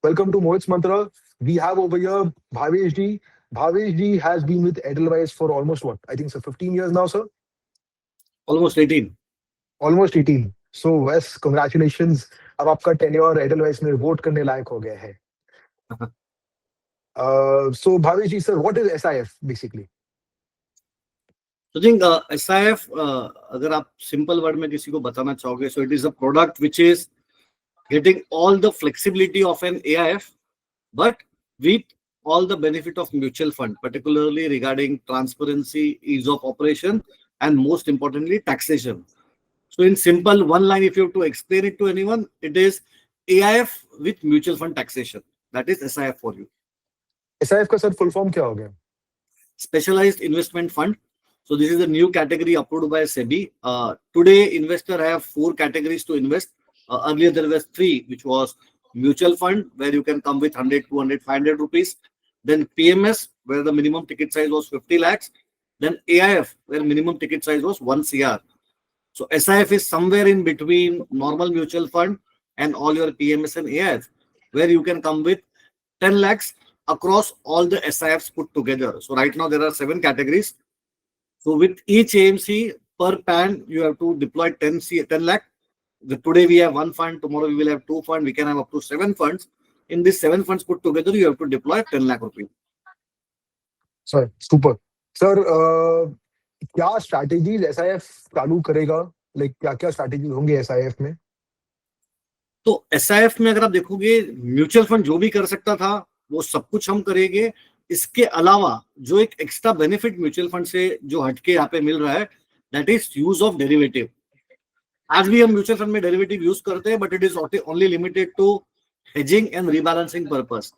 Welcome to Mohit's Mantra. We have over here Bhavesh ji. Bhavesh ji has been with Edelweiss for almost what? I think so 15 years now, sir. Almost 18. Almost 18. So, yes, congratulations. अब आपका tenure Edelweiss में vote करने लायक हो गया है. So, Bhavesh ji, sir, what is SIF basically? So I think SIF, अगर आप simple word में किसी को बताना चाहोगे, so it is a product which is getting all the flexibility of an AIF, but with all the benefit of mutual fund, particularly regarding transparency, ease of operation, and most importantly, taxation. So in simple one line, if you have to explain it to anyone, it is AIF with mutual fund taxation. That is SIF for you. SIF का sir full form क्या हो गया? Specialized investment fund. So this is a new category approved by SEBI. Today, investor have 4 categories to invest. Earlier there was 3, which was mutual fund, where you can come with 100, 200, 500 rupees. Then PMS, where the minimum ticket size was 50 lakhs. Then AIF, where minimum ticket size was 1 CR. So SIF is somewhere in between normal mutual fund and all your PMS and AIF, where you can come with 10 lakhs across all the SIFs put together. So right now there are 7 categories. So with each AMC per PAN, you have to deploy 10 lakh. Today we have 1 fund, tomorrow we will have 2 funds, we can have up to 7 funds. In these 7 funds put together, you have to deploy 10 lakh rupees. Sir, super. Sir, क्या strategies SIF चालू करेगा? Like क्या strategies होंगे SIF में? तो SIF में अगर आप देखोगे, म्यूचुअल फंड जो भी कर सकता था वो सब कुछ हम करेंगे. इसके अलावा जो एक एक्स्ट्रा बेनिफिट म्यूचुअल फंड से जो हटके यहाँ पे मिल रहा है, that is use of derivative. आज भी हम म्यूचुअल फंड में डेरिवेटिव यूज करते हैं, but it is only limited to hedging and rebalancing purpose.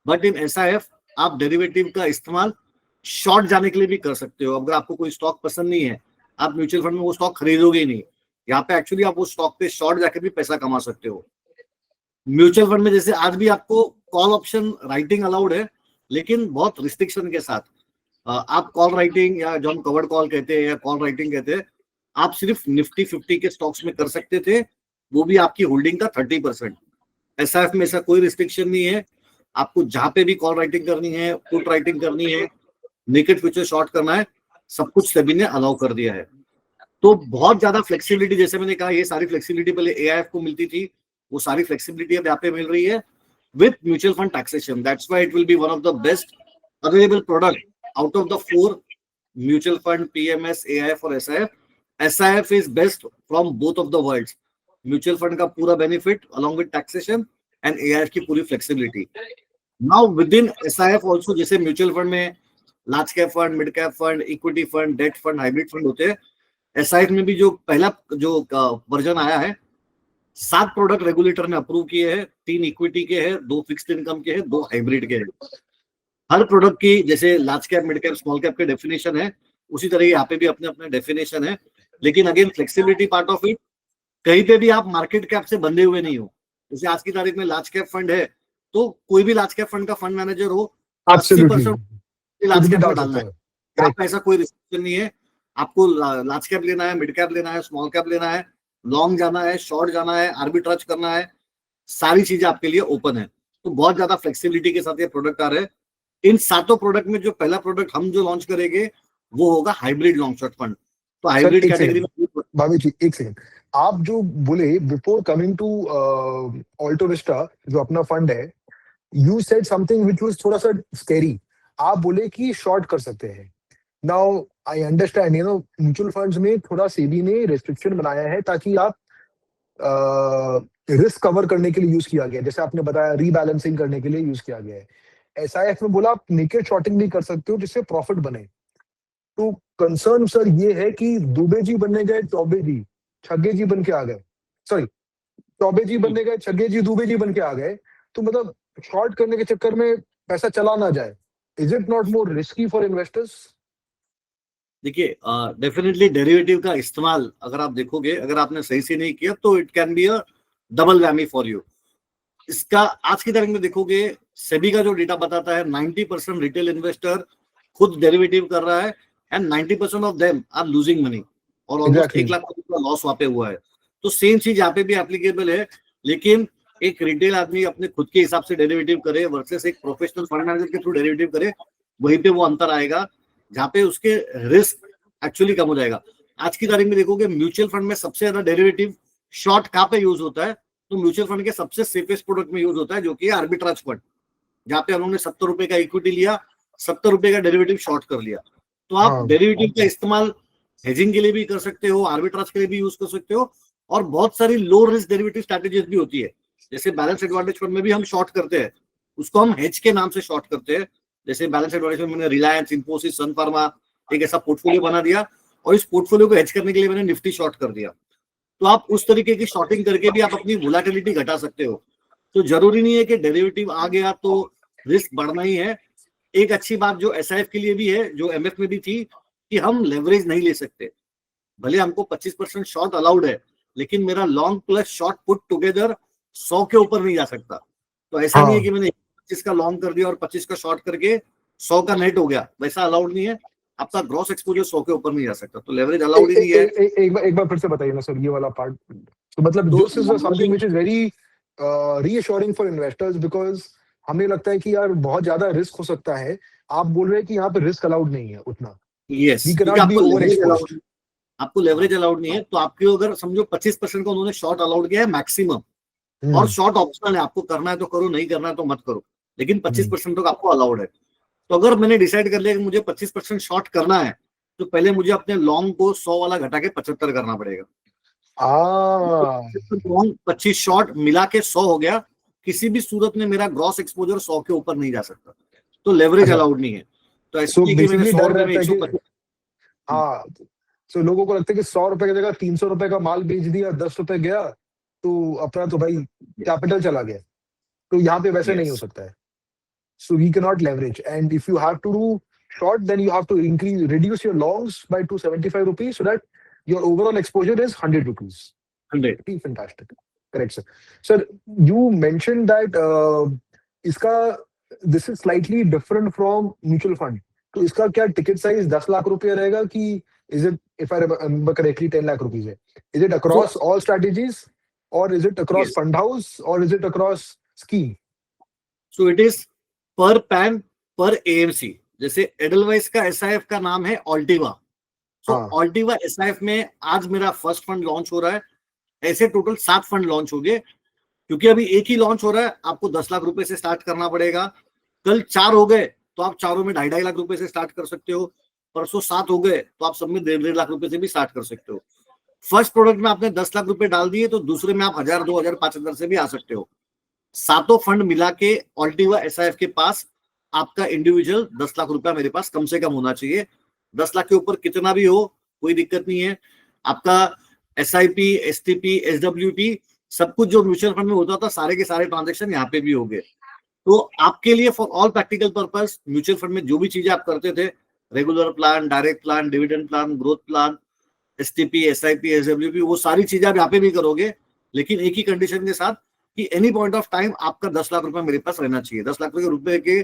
But in SIF आप डेरिवेटिव का इस्तेमाल शॉर्ट जाने के लिए भी कर सकते हो. अगर आपको कोई स्टॉक पसंद नहीं है, आप म्यूचुअल फंड में वो स्टॉक खरीदोगे ही नहीं. यहाँ पे एक्चुअली आप वो स्टॉक पे शॉर्ट जाके भी पैसा कमा सकते हो. म्यूचुअल फंड में जैसे आज भी आपको कॉल ऑप्शन राइटिंग अलाउड है, लेकिन बहुत रिस्ट्रिक्शन के साथ. आप कॉल राइटिंग या जो हम कवर्ड कॉल कहते हैं या कॉल राइटिंग कहते हैं, आप सिर्फ निफ्टी 50 के स्टॉक्स में कर सकते थे, वो भी आपकी होल्डिंग का 30%. SIF में ऐसा कोई रिस्ट्रिक्शन नहीं है. आपको जहां पे भी कॉल राइटिंग करनी है, पुट राइटिंग करनी है, नेकेड फ्यूचर शॉर्ट करना है, सब कुछ सेबी ने अलाउ कर दिया है. तो बहुत ज्यादा फ्लेक्सिबिलिटी, जैसे मैंने कहा, ये सारी फ्लेक्सिबिलिटी पहले AIF को मिलती थी, वो सारी फ्लेक्सिबिलिटी अब यहाँ पे मिल रही है with mutual fund taxation. That's why it will be one of the best available product out of the 4 mutual fund, PMS, AIF or SIF. SIF is best from both of the worlds. Mutual fund का पूरा benefit along with taxation and AIF की पूरी flexibility. Now within SIF also, जैसे mutual fund में large cap fund, mid cap fund, equity fund, debt fund, hybrid fund होते हैं, SIF में भी जो पहला जो वर्जन आया है, 7 प्रोडक्ट रेगुलेटर ने अप्रूव किए हैं. 3 इक्विटी के हैं, 2 फिक्स्ड इनकम के हैं, 2 हाइब्रिड के हैं. हर प्रोडक्ट की जैसे large cap, mid cap, small cap के डेफिनेशन है, उसी तरह यहाँ पे भी अपने अपने डेफिनेशन है. लेकिन again flexibility part of it, कहीं पे भी आप मार्केट कैप से बंधे हुए नहीं हो. जैसे आज की तारीख में लार्ज कैप फंड है, तो कोई भी लार्ज कैप फंड का फंड मैनेजर हो, 80% लार्ज कैप में डालना है. आपका ऐसा कोई रिस्ट्रिक्शन नहीं है. आपको लार्ज कैप लेना है, मिड कैप लेना है, स्मॉल कैप लेना है, लॉन्ग जाना है, शॉर्ट जाना है, आर्बिट्राज करना है, सारी चीजें आपके लिए ओपन है. तो बहुत ज्यादा फ्लेक्सिबिलिटी के साथ ये प्रोडक्ट आ रहे हैं. इन 7 प्रोडक्ट में जो पहला प्रोडक्ट हम जो लॉन्च करेंगे वो होगा हाइब्रिड लॉन्ग शॉर्ट फंड. तो हाइब्रिड कैटेगरी में भाभी जी एक सेकंड, आप जो बोले before coming to Alto Vista जो अपना फंड है, you said something which was थोड़ा सा स्कैरी. आप बोले कि शॉर्ट कर सकते हैं. Now I understand, you know, mutual funds में थोड़ा सेबी ने रेस्ट्रिक्शन बनाया है ताकि आप रिस्क कवर करने के लिए यूज किया गया, जैसे आपने बताया रीबैलेंसिंग करने के लिए यूज किया गया है. SIF में बोला आप नेकेड शॉर्टिंग नहीं कर सकते हो जिससे प्रॉफिट बने. तो कंसर्न सर ये है कि दुबे जी बनने गए, चौबे जी छगे जी बन के आ गए. सॉरी, चौबे जी बनने गए, छगे जी दुबे जी बन के आ गए. तो मतलब शॉर्ट करने के चक्कर में पैसा चला ना जाए. Is it not more risky for investors? देखिए, डेफिनेटली डेरिवेटिव का इस्तेमाल अगर आप देखोगे, अगर आपने सही से नहीं किया तो it can be a double whammy for you. इसका आज की तारीख में देखोगे, सेबी का जो डेटा बताता है 90% रिटेल इन्वेस्टर खुद डेरिवेटिव कर रहा है and 90% of them are losing money, और ऑलमोस्ट 1 लाख का लॉस वहां पे हुआ है. तो सेम चीज यहाँ पे भी एप्लीकेबल है, लेकिन एक रिटेल आदमी अपने खुद के हिसाब से डेरिवेटिव करे वर्सेस एक प्रोफेशनल फंड मैनेजर के थ्रू डेरिवेटिव करे, वहीं पे वो अंतर आएगा जहाँ पे उसके रिस्क एक्चुअली कम हो जाएगा। आज की तारीख में देखोगे म्यूचुअल फंड में सबसे ज्यादा डेरिवेटिव शॉर्ट कहाँ पे यूज होता है, तो म्यूचुअल फंड के सबसे सेफेस्ट प्रोडक्ट में यूज होता है, जो कि आर्बिट्राज फंड, जहाँ पे उन्होंने 70 रुपए का इक्विटी लिया, 70 रुपए का डेरिवेटिव शॉर्ट कर लिया। तो आप डेरिवेटिव का इस्तेमाल हेजिंग के लिए भी कर सकते हो, आर्बिट्राज के लिए भी यूज कर सकते हो, और बहुत सारी लो रिस्क डेरिवेटिव स्ट्रैटेजीज भी होती है। जैसे बैलेंस एडवांटेज फंड में भी हम शॉर्ट करते हैं, उसको हम हेज के नाम से शॉर्ट करते हैं। जैसे बैलेंस एडवांटेज फंड मैंने रिलायंस, इन्फोसिस, सन फार्मा एक ऐसा पोर्टफोलियो बना दिया, और इस पोर्टफोलियो को हेज करने के लिए मैंने निफ्टी शॉर्ट कर दिया। तो आप उस तरीके की शॉर्टिंग करके भी आप अपनी वोलेटिलिटी घटा सकते हो। तो जरूरी नहीं है कि डेरिवेटिव आ गया तो रिस्क बढ़ना ही है। एक अच्छी बात जो एसआईएफ के लिए भी है, जो एमएफ में भी थी, कि हम लेवरेज नहीं ले सकते। भले हमको 25% शॉर्ट अलाउड है, लेकिन मेरा long plus short put together 100 के ऊपर नहीं जा सकता। तो ऐसा नहीं है कि मैंने 25 का लॉन्ग कर दिया और 25 का शॉर्ट करके 100 का नेट हो गया, वैसा अलाउड नहीं है। आपका ग्रॉस एक्सपोजर 100 के ऊपर नहीं जा सकता, तो लेवरेज अलाउड ही नहीं है। एक बार फिर से बताइए ना सर ये वाला पार्ट। तो मतलब this is something which is very reassuring for investors, because हमें लगता है कि यार बहुत ज्यादा रिस्क हो सकता है। आप बोल रहे हैं कि यहाँ पे रिस्क अलाउड नहीं है उतना। यस, क्योंकि आपको लेवरेज अलाउड नहीं है। तो आपके अगर समझो 25% का उन्होंने शॉर्ट अलाउड किया है मैक्सिमम, और शॉर्ट ऑप्शनल है, आपको करना है तो करो, नहीं करना है तो मत करो, लेकिन 25% तक आपको अलाउड है। तो अगर मैंने डिसाइड कर लिया कि मुझे 25% शॉर्ट करना है, तो पहले मुझे अपने लॉन्ग को 100 वाला घटा के 75 करना पड़ेगा। 25 शॉर्ट मिला के 100 हो गया। किसी भी सूरत में मेरा ग्रॉस एक्सपोजर 100 के ऊपर नहीं जा सकता, तो लेवरेज अलाउड नहीं है। तो ऐसे मैंने 100 रुपए में 125। हाँ, तो लोगों को लगता है कि 100 रुपए की जगह 300 रुपए का माल बेच दिया, 10 रुपए गया तो अपना तो भाई कैपिटल चला गया। तो यहाँ पे वैसे नहीं हो सकता है। So we cannot leverage, and if you have to do short, then you have to reduce your longs by 275 rupees, so that your overall exposure is 100 rupees. 100. Fantastic. Correct, sir. Sir, you mentioned that this is slightly different from mutual fund. तो इसका क्या ticket size 10 lakh रुपया रहेगा कि is it, if I remember correctly, 10 lakh rupees है? Is it across all strategies, or is it across fund house, or is it across scheme? So it is पर pan पर AMC. जैसे Edelweiss का SIF का नाम है ऑल्टिवा। सो ऑल्टिवा SIF में आज मेरा फर्स्ट फंड लॉन्च हो रहा है। ऐसे टोटल 7 फंड लॉन्च हो गए, क्योंकि अभी एक ही लॉन्च हो रहा है। आपको 10 लाख रुपए से स्टार्ट करना पड़ेगा। कल 4 हो गए तो आप चारों में 2.5 लाख रुपए से स्टार्ट कर सकते हो। परसों 7 हो गए तो आप सब में 1.5 लाख रुपए से भी स्टार्ट कर सकते हो। फर्स्ट प्रोडक्ट में आपने 10 लाख रुपए डाल दिए, तो दूसरे में आप 1000, 2000, 5000 से भी आ सकते हो। 7 फंड मिला के ऑल्टिवा एसआईएफ के पास आपका इंडिविजुअल 10 लाख रुपया मेरे पास कम से कम होना चाहिए। 10 लाख के ऊपर कितना भी हो कोई दिक्कत नहीं है। आपका एसआईपी, एसटीपी, एसडब्ल्यूपी सब कुछ जो म्यूचुअल फंड में होता था, सारे के सारे ट्रांजेक्शन यहाँ पे भी हो गए। तो आपके लिए for all practical purpose mutual fund में जो भी चीजें आप करते थे, regular plan, direct plan, dividend plan, growth plan, STP, SIP, SWP, वो सारी चीजें आप यहाँ पे भी करोगे, लेकिन एक ही कंडीशन के साथ कि एनी पॉइंट ऑफ टाइम आपका 10 लाख रुपए मेरे पास रहना चाहिए। 10 लाख रुपए के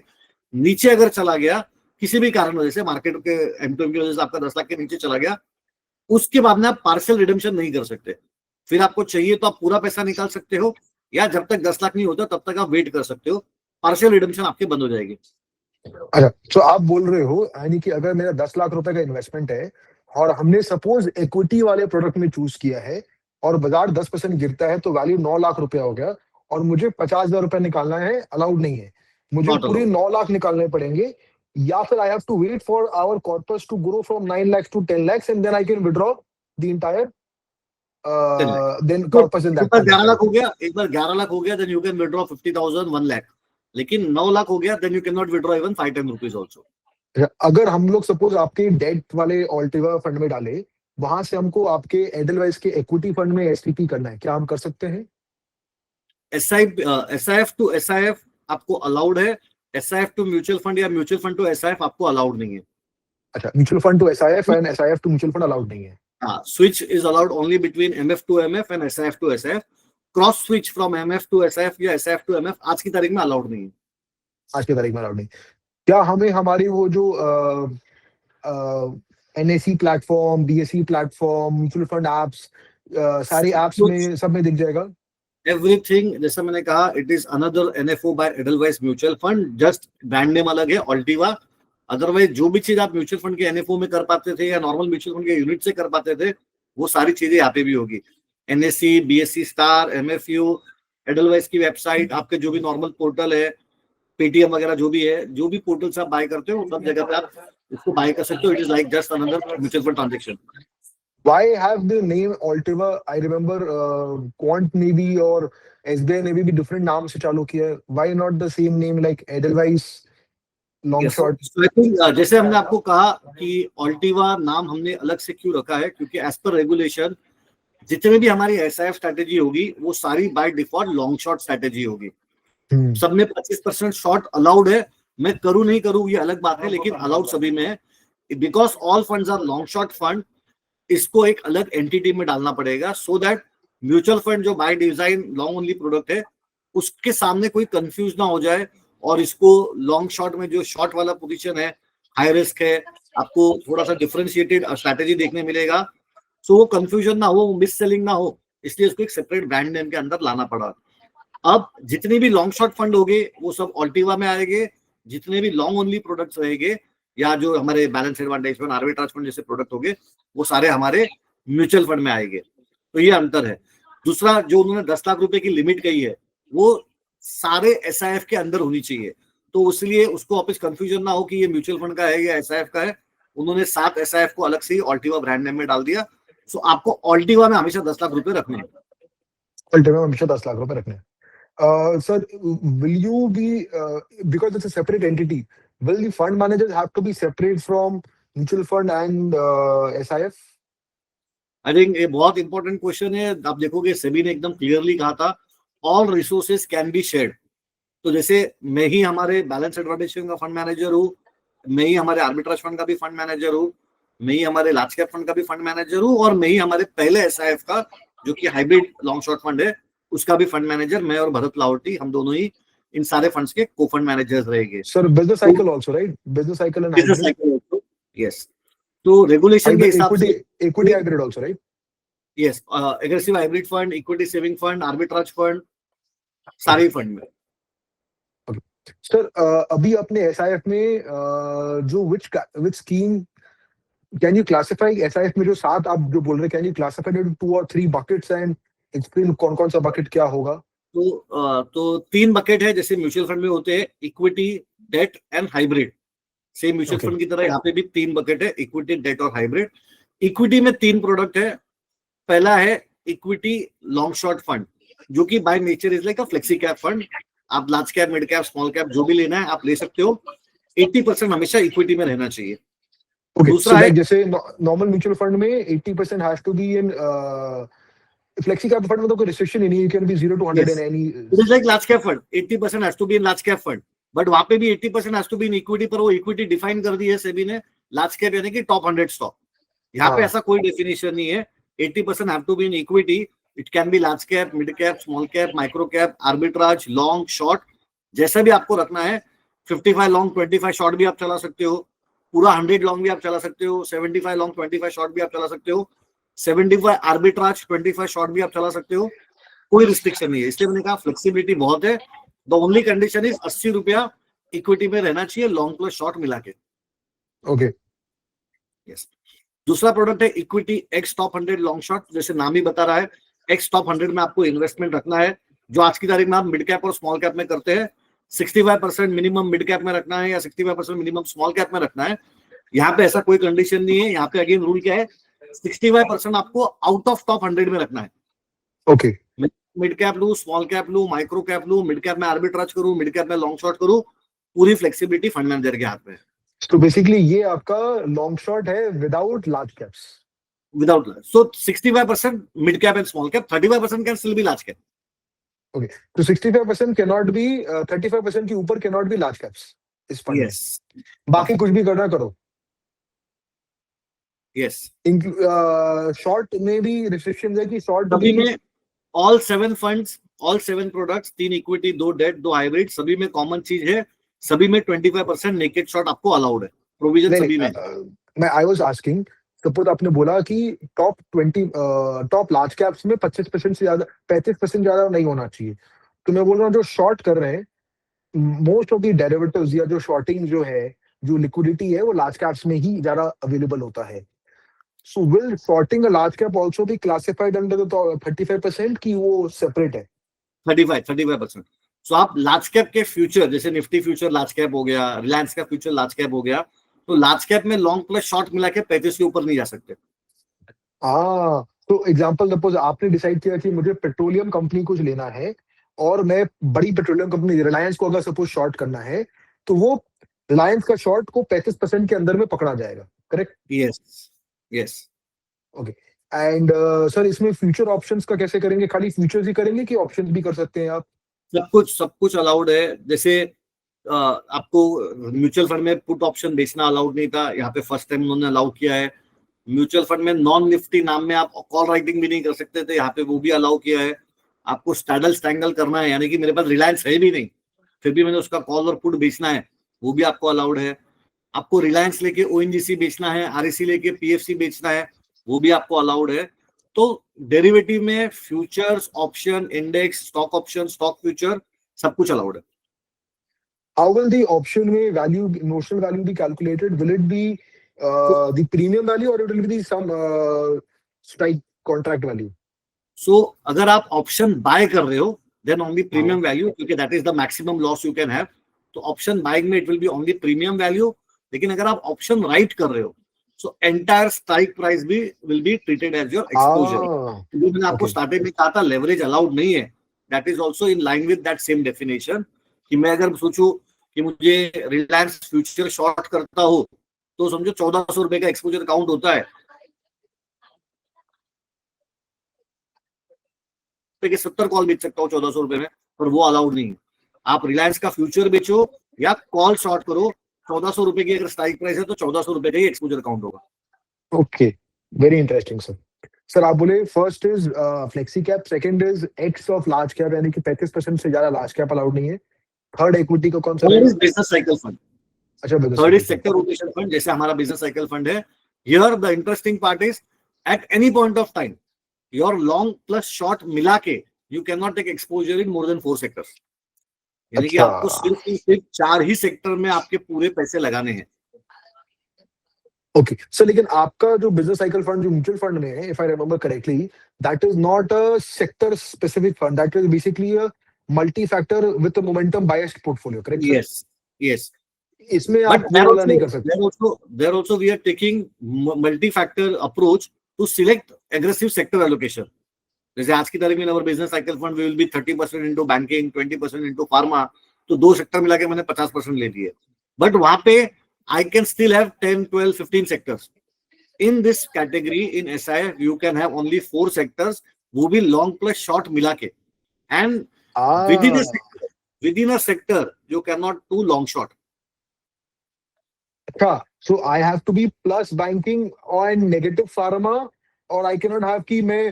नीचे अगर चला गया किसी भी कारण वजह से, मार्केट के एमटोएम की वजह से आपका 10 लाख के नीचे चला गया, उसके बाद में आप पार्शियल रिडेम्पशन नहीं कर सकते। फिर आपको चाहिए तो आप पूरा पैसा निकाल सकते हो, या जब तक 10 लाख नहीं होता तब तक आप वेट कर सकते हो। पार्शियल रिडेम्पशन आपके बंद हो जाएगी। अच्छा, तो आप बोल रहे हो यानी कि अगर मेरा 10 लाख रुपए का इन्वेस्टमेंट है और हमने सपोज इक्विटी वाले प्रोडक्ट में चूज किया है और बाजार 10% गिरता है, तो वैल्यू 9 लाख रुपया हो गया, और मुझे 50,000 रुपए निकालना है, अलाउड नहीं है, मुझे पूरे 9 लाख निकालने पड़ेंगे, या फिर I have to wait for our corpus to grow from 9 lakhs to 10 lakhs and then I can withdraw the entire then corpus in that. एक बार 11 लाख हो गया, then you can withdraw 50,000, 1 lakh. लेकिन 9 लाख हो गया, then you can not withdraw even 5-10 rupees also. अगर हम लोग सपोज आपके डेट वाले ऑल्टिवा फंड में डाले, वहां से हमको आपके एडलवाइस के इक्विटी फंड में एसटीपी करना है, क्या हम कर सकते हैं? एसआईएफ टू एसआईएफ आपको अलाउड है, एसआईएफ टू म्यूचुअल फंड या म्यूचुअल फंड टू एसआईएफ आपको अलाउड नहीं है। अच्छा, mutual fund to SIF and SIF to mutual fund allowed नहीं है। हाँ, switch is allowed only between MF to MF and SIF to SIF. Cross switch from MF to SIF या SIF to MF आज की तारीख में allowed नहीं है। आज की तारीख में अलाउड नहीं। क्या हमें हमारी वो जो NSE platform, BSE platform, mutual fund apps, सारी एप्स में सब में दिख जाएगा? एवरीथिंग जैसा मैंने कहा, it is another NFO by Edelweiss mutual fund, just brand name अलग है ऑल्टिवा। अदरवाइज जो भी चीज आप म्यूचुअल फंड के एनएफओ में कर पाते थे या नॉर्मल म्यूचुअल फंड के यूनिट से कर पाते थे, वो सारी चीजें यहाँ पे भी होगी। एनएससी, बीएससी स्टार, एमएफयू, एडलवाइस की वेबसाइट, आपके जो भी नॉर्मल पोर्टल है, पेटीएम वगैरह जो भी है, जो भी पोर्टल से आप बाय करते हो, सब जगह पे आप इसको बाय कर सकते हो। It is like just another mutual fund transaction. Why have the name Altiva? I remember Quant Navy और SBI Navy भी different नाम से चालू किया है. Why not the same name like Edelweiss, Long Shot? So I think, जैसे हमने आपको कहा कि ऑल्टिवा नाम हमने अलग से क्यों रखा है, क्योंकि एज पर रेगुलेशन जितने भी हमारी एसआईएफ स्ट्रेटेजी होगी वो सारी by default long short strategy होगी। सब में 25% शॉर्ट अलाउड है। मैं करूं नहीं करूं ये अलग बात है, लेकिन अलाउड सभी में है। Because all funds are long short fund, इसको एक अलग एंटिटी में डालना पड़ेगा, सो दैट म्यूचुअल फंड जो by design long only product है उसके सामने कोई कंफ्यूज ना हो जाए, और इसको लॉन्ग शॉर्ट में जो शॉर्ट वाला पोजीशन है, हाई रिस्क है, आपको थोड़ा सा डिफरेंशिएटेड स्ट्रैटेजी देखने मिलेगा, सो वो कंफ्यूजन ना हो, मिस सेलिंग ना हो, इसलिए उसको एक सेपरेट ब्रांड नेम के अंदर लाना पड़ा। अब जितने भी लॉन्ग शॉर्ट फंड होंगे वो सब ऑल्टिवा में आएंगे, जितने भी लॉन्ग ओनली प्रोडक्ट्स रहेंगे या जो हमारे balance advantage fund, arbitrage fund जैसे प्रोडक्ट होंगे, वो सारे हमारे म्यूचुअल फंड में आएंगे। तो ये अंतर है। दूसरा, जो उन्होंने 10 लाख रुपए की लिमिट कही है वो सारे एसआईएफ के अंदर होनी चाहिए, तो इसलिए उसको वापस कंफ्यूजन ना हो कि ये म्यूचुअल फंड का है या एसआईएफ का है। उन्होंने 7 एसआईएफ को अलग से ही ऑल्टिवा ब्रांड नेम में डाल दिया। सो आपको ऑल्टिवा में हमेशा 10 लाख रुपए रखने हैं। Altiva में हमेशा 10 लाख रुपए रखने हैं. Sir, will you be because it's a separate entity? Will the fund managers have to be separate from mutual fund and SIF? I think ये बहुत इंपॉर्टेंट क्वेश्चन है। आप देखोगे सेबी ने एकदम क्लियरली कहा था all resources can be shared. तो जैसे मैं ही हमारे बैलेंस एडवांटेज का फंड मैनेजर हूँ, मैं ही हमारे आर्बिट्राज फंड का भी फंड मैनेजर हूँ, मैं ही हमारे लार्ज कैप फंड का भी फंड मैनेजर हूँ, और मैं ही हमारे पहले एसआईएफ का जो कि हाइब्रिड लॉन्ग शॉर्ट फंड है उसका भी फंड मैनेजर, मैं और भरत लाहौटी, हम दोनों ही इन सारे फंड्स के को फंड मैनेजर्स रहेंगे। Sir, business cycle also, right? Business cycle and business hybrid. Cycle also, yes. तो रेगुलेशन के हिसाब से Equity hybrid also, right? Yes, aggressive hybrid fund, equity saving fund, arbitrage fund, सारे फंड में। Sir, अभी अपने SIF में जो which scheme can you classify SIF में जो 7 आप जो बोल रहे हैं, can you classify it into 2 or 3 buckets and explain कौन-कौन सा bucket क्या होगा? तो 3 बकेट है जैसे म्यूचुअल फंड में होते हैं, equity, debt and hybrid. Same mutual fund की तरह यहाँ पे भी 3 बकेट है, इक्विटी, डेट और हाइब्रिड। इक्विटी में 3 प्रोडक्ट है। पहला है इक्विटी लॉन्ग शॉर्ट फंड, जो कि by nature is like a flexi cap fund. आप large cap, mid cap, small cap जो भी लेना है आप ले सकते हो। 80% हमेशा इक्विटी में रहना चाहिए। Okay, दूसरा so है like जैसे नॉर्मल म्यूचुअल फंड में 80% has to be in flexi cap fund में तो कोई रिस्ट्रिक्शन ही नहीं, you can be 0 to 100 Yes. in any. It is like large cap fund, 80% has to be in large cap fund, but वहां पे भी 80% has to be in equity, पर वो इक्विटी डिफाइन कर दी है सेबी ने, लार्ज कैप यानी कि टॉप 100 स्टॉक। यहाँ पे ऐसा कोई डेफिनेशन नहीं है। 80% have to be in equity. It can be large cap, mid cap, small cap, micro cap, arbitrage, long, short, जैसा भी आपको रखना है। 55 लॉन्ग 25 शॉर्ट भी आप चला सकते हो, पूरा 100 लॉन्ग भी आप चला सकते हो, 75 लॉन्ग 25 शॉर्ट भी आप चला सकते हो, 75 आर्बिट्राज 25 शॉर्ट भी आप चला सकते हो, कोई रिस्ट्रिक्शन नहीं है। इसलिए मैंने कहा फ्लेक्सिबिलिटी बहुत है। द ओनली कंडीशन इज 80 रुपया इक्विटी में रहना चाहिए, लॉन्ग प्लस शॉर्ट मिला के। Okay, yes. दूसरा प्रोडक्ट है equity x top 100 long short. जैसे नाम ही बता रहा है, एक्स टॉप 100 में आपको इन्वेस्टमेंट रखना है, जो आज की तारीख में आप मिड कैप और स्मॉल कैप में करते हैं। 65% मिनिमम मिड कैप में रखना है या 65% मिनिमम स्मॉल कैप में रखना है। यहाँ पे ऐसा कोई कंडीशन नहीं है। यहाँ पे अगेन रूल क्या है, 65% आपको आउट ऑफ टॉप 100 में रखना है। ओके, मिड कैप लू, स्मॉल कैप लू, माइक्रो कैप लू, मिड कैप में आर्बिट्राज करूं, मिड कैप में लॉन्ग शॉर्ट करूं, पूरी फ्लेक्सिबिलिटी फंड मैनेजर के हाथ में है। तो बेसिकली ये आपका लॉन्ग शॉर्ट है without large caps. Without large. So 65% mid cap and small cap, 35% can still be large cap. Okay, तो 65% कैन नॉट बी 35% के ऊपर can not be large caps इस फंड Yes. में। बाकी कुछ भी करना करो। Yes. शॉर्ट में भी रिस्ट्रिक्शंस है कि शॉर्ट सभी में all 7 funds, all 7 products, 3 equity, 2 debt, 2 hybrid, सभी में कॉमन चीज है, सभी में 25% नेकेड शॉर्ट आपको अलाउड है। प्रोविजन सभी में। मैं आई वाज आस्किंग सपोज आपने बोला कि टॉप लार्ज कैप्स में 25% से ज्यादा, 35% ज्यादा नहीं होना चाहिए। तो मैं बोल रहा हूँ जो शॉर्ट कर रहे हैं, मोस्ट ऑफ द डेरिवेटिव्स या जो शॉर्टिंग जो है, जो लिक्विडिटी है, वो लार्ज कैप्स में ही ज्यादा अवेलेबल होता है। So will shorting a large cap also be classified under the 35% की वो सेपरेट है? 35%। सो आप लार्ज कैप के फ्यूचर, जैसे निफ्टी फ्यूचर लार्ज कैप हो गया, रिलायंस का फ्यूचर लार्ज कैप हो गया, तो लार्ज कैप में लॉन्ग प्लस शॉर्ट मिला के 35 के ऊपर नहीं जा सकते। हाँ, तो एग्जांपल सपोज आपने डिसाइड किया कि मुझे पेट्रोलियम कंपनी कुछ लेना है, और मैं बड़ी पेट्रोलियम कंपनी रिलायंस को अगर सपोज शॉर्ट करना है, तो वो रिलायंस का शॉर्ट को 35% के अंदर में पकड़ा जाएगा, correct? Yes yes. Okay. And sir, इसमें फ्यूचर ऑप्शंस का कैसे करेंगे? खाली फ्यूचर्स ही करेंगे कि ऑप्शंस भी कर सकते हैं आप? सब कुछ अलाउड है। जैसे आपको म्यूचुअल फंड में पुट ऑप्शन बेचना अलाउड नहीं था, यहाँ पे फर्स्ट टाइम उन्होंने अलाउ किया है। म्यूचुअल फंड में नॉन निफ्टी नाम में आप कॉल राइटिंग भी नहीं कर सकते थे, यहाँ पे वो भी अलाउ किया है। आपको स्टैडल स्टैंगल करना है, यानी कि मेरे पास रिलायंस है भी नहीं, फिर भी मैंने उसका कॉल और पुट बेचना है, वो भी आपको अलाउड है। आपको रिलायंस लेके ओएनजीसी बेचना है, आरईसी लेके पीएफसी बेचना है, वो भी आपको अलाउड है। तो डेरिवेटिव में futures, option, index, stock option, stock future, सब कुछ अलाउड है। How will the option में value, notional value be calculated? Will it be the premium value, or it will be the some strike contract value? सो अगर आप option buy कर रहे हो, then only हाँ, प्रीमियम वैल्यू, क्योंकि that is the maximum loss you can have. तो option buying में it will be only premium value. लेकिन अगर आप ऑप्शन राइट कर रहे हो, सो एंटायर स्ट्राइक प्राइस भी will be treated as your exposure. जो मैंने आपको okay. स्टार्टिंग में कहा था लेवरेज अलाउड नहीं है, that is also in line with that same definition. कि मैं अगर सोचूं कि मुझे रिलायंस फ्यूचर शॉर्ट करता हो, तो समझो 1400 रुपए का एक्सपोजर काउंट होता है के 70 कॉल बेच सकता हूँ 1400 रुपए में, पर वो अलाउड नहीं है। आप रिलायंस का फ्यूचर बेचो या कॉल शॉर्ट करो, 1400 रुपए की अगर स्ट्राइक प्राइस है तो 1400 रुपए का ही एक्सपोजर काउंट होगा। Okay, very interesting sir. Sir आप बोले first is flexi cap, second is x of large cap, यानी कि 35% से ज्यादा लार्ज कैप अलाउड नहीं है। थर्ड इक्विटी का कौन सा रहेगा? Business cycle fund. अच्छा, business third is cycle sector rotation fund, जैसे हमारा बिजनेस साइकिल फंड है। Here the interesting part is at any point of time your long plus short मिला के you can not take exposure in more than 4 sectors. यानी कि अच्छा, आपको सिर्फ 4 ही सेक्टर में आपके पूरे पैसे लगाने हैं। Okay sir. लेकिन आपका जो बिजनेस साइकिल फंड, जो म्यूचुअल फंड में है, if I remember correctly, that is not a sector specific fund, that is basically a multi factor with momentum biased portfolio, correct sir? Yes yes. इसमें But आप वो वाला नहीं कर सकते? there also we are taking multi-factor approach to select aggressive sector allocation. जैसे आज की तारीख में our business cycle fund we will be 30% into banking, 20% into pharma. तो 2 सेक्टर मिला के मैंने 50% ले लिए। बट वहां पे I can still have 10, 12, 15 sectors. In this category, in SIF, you can have only 4 sectors, वो भी long plus short मिला के। And within a sector, you cannot do long short. अच्छा, so I have to be plus banking और negative pharma, और I can not have कि मैं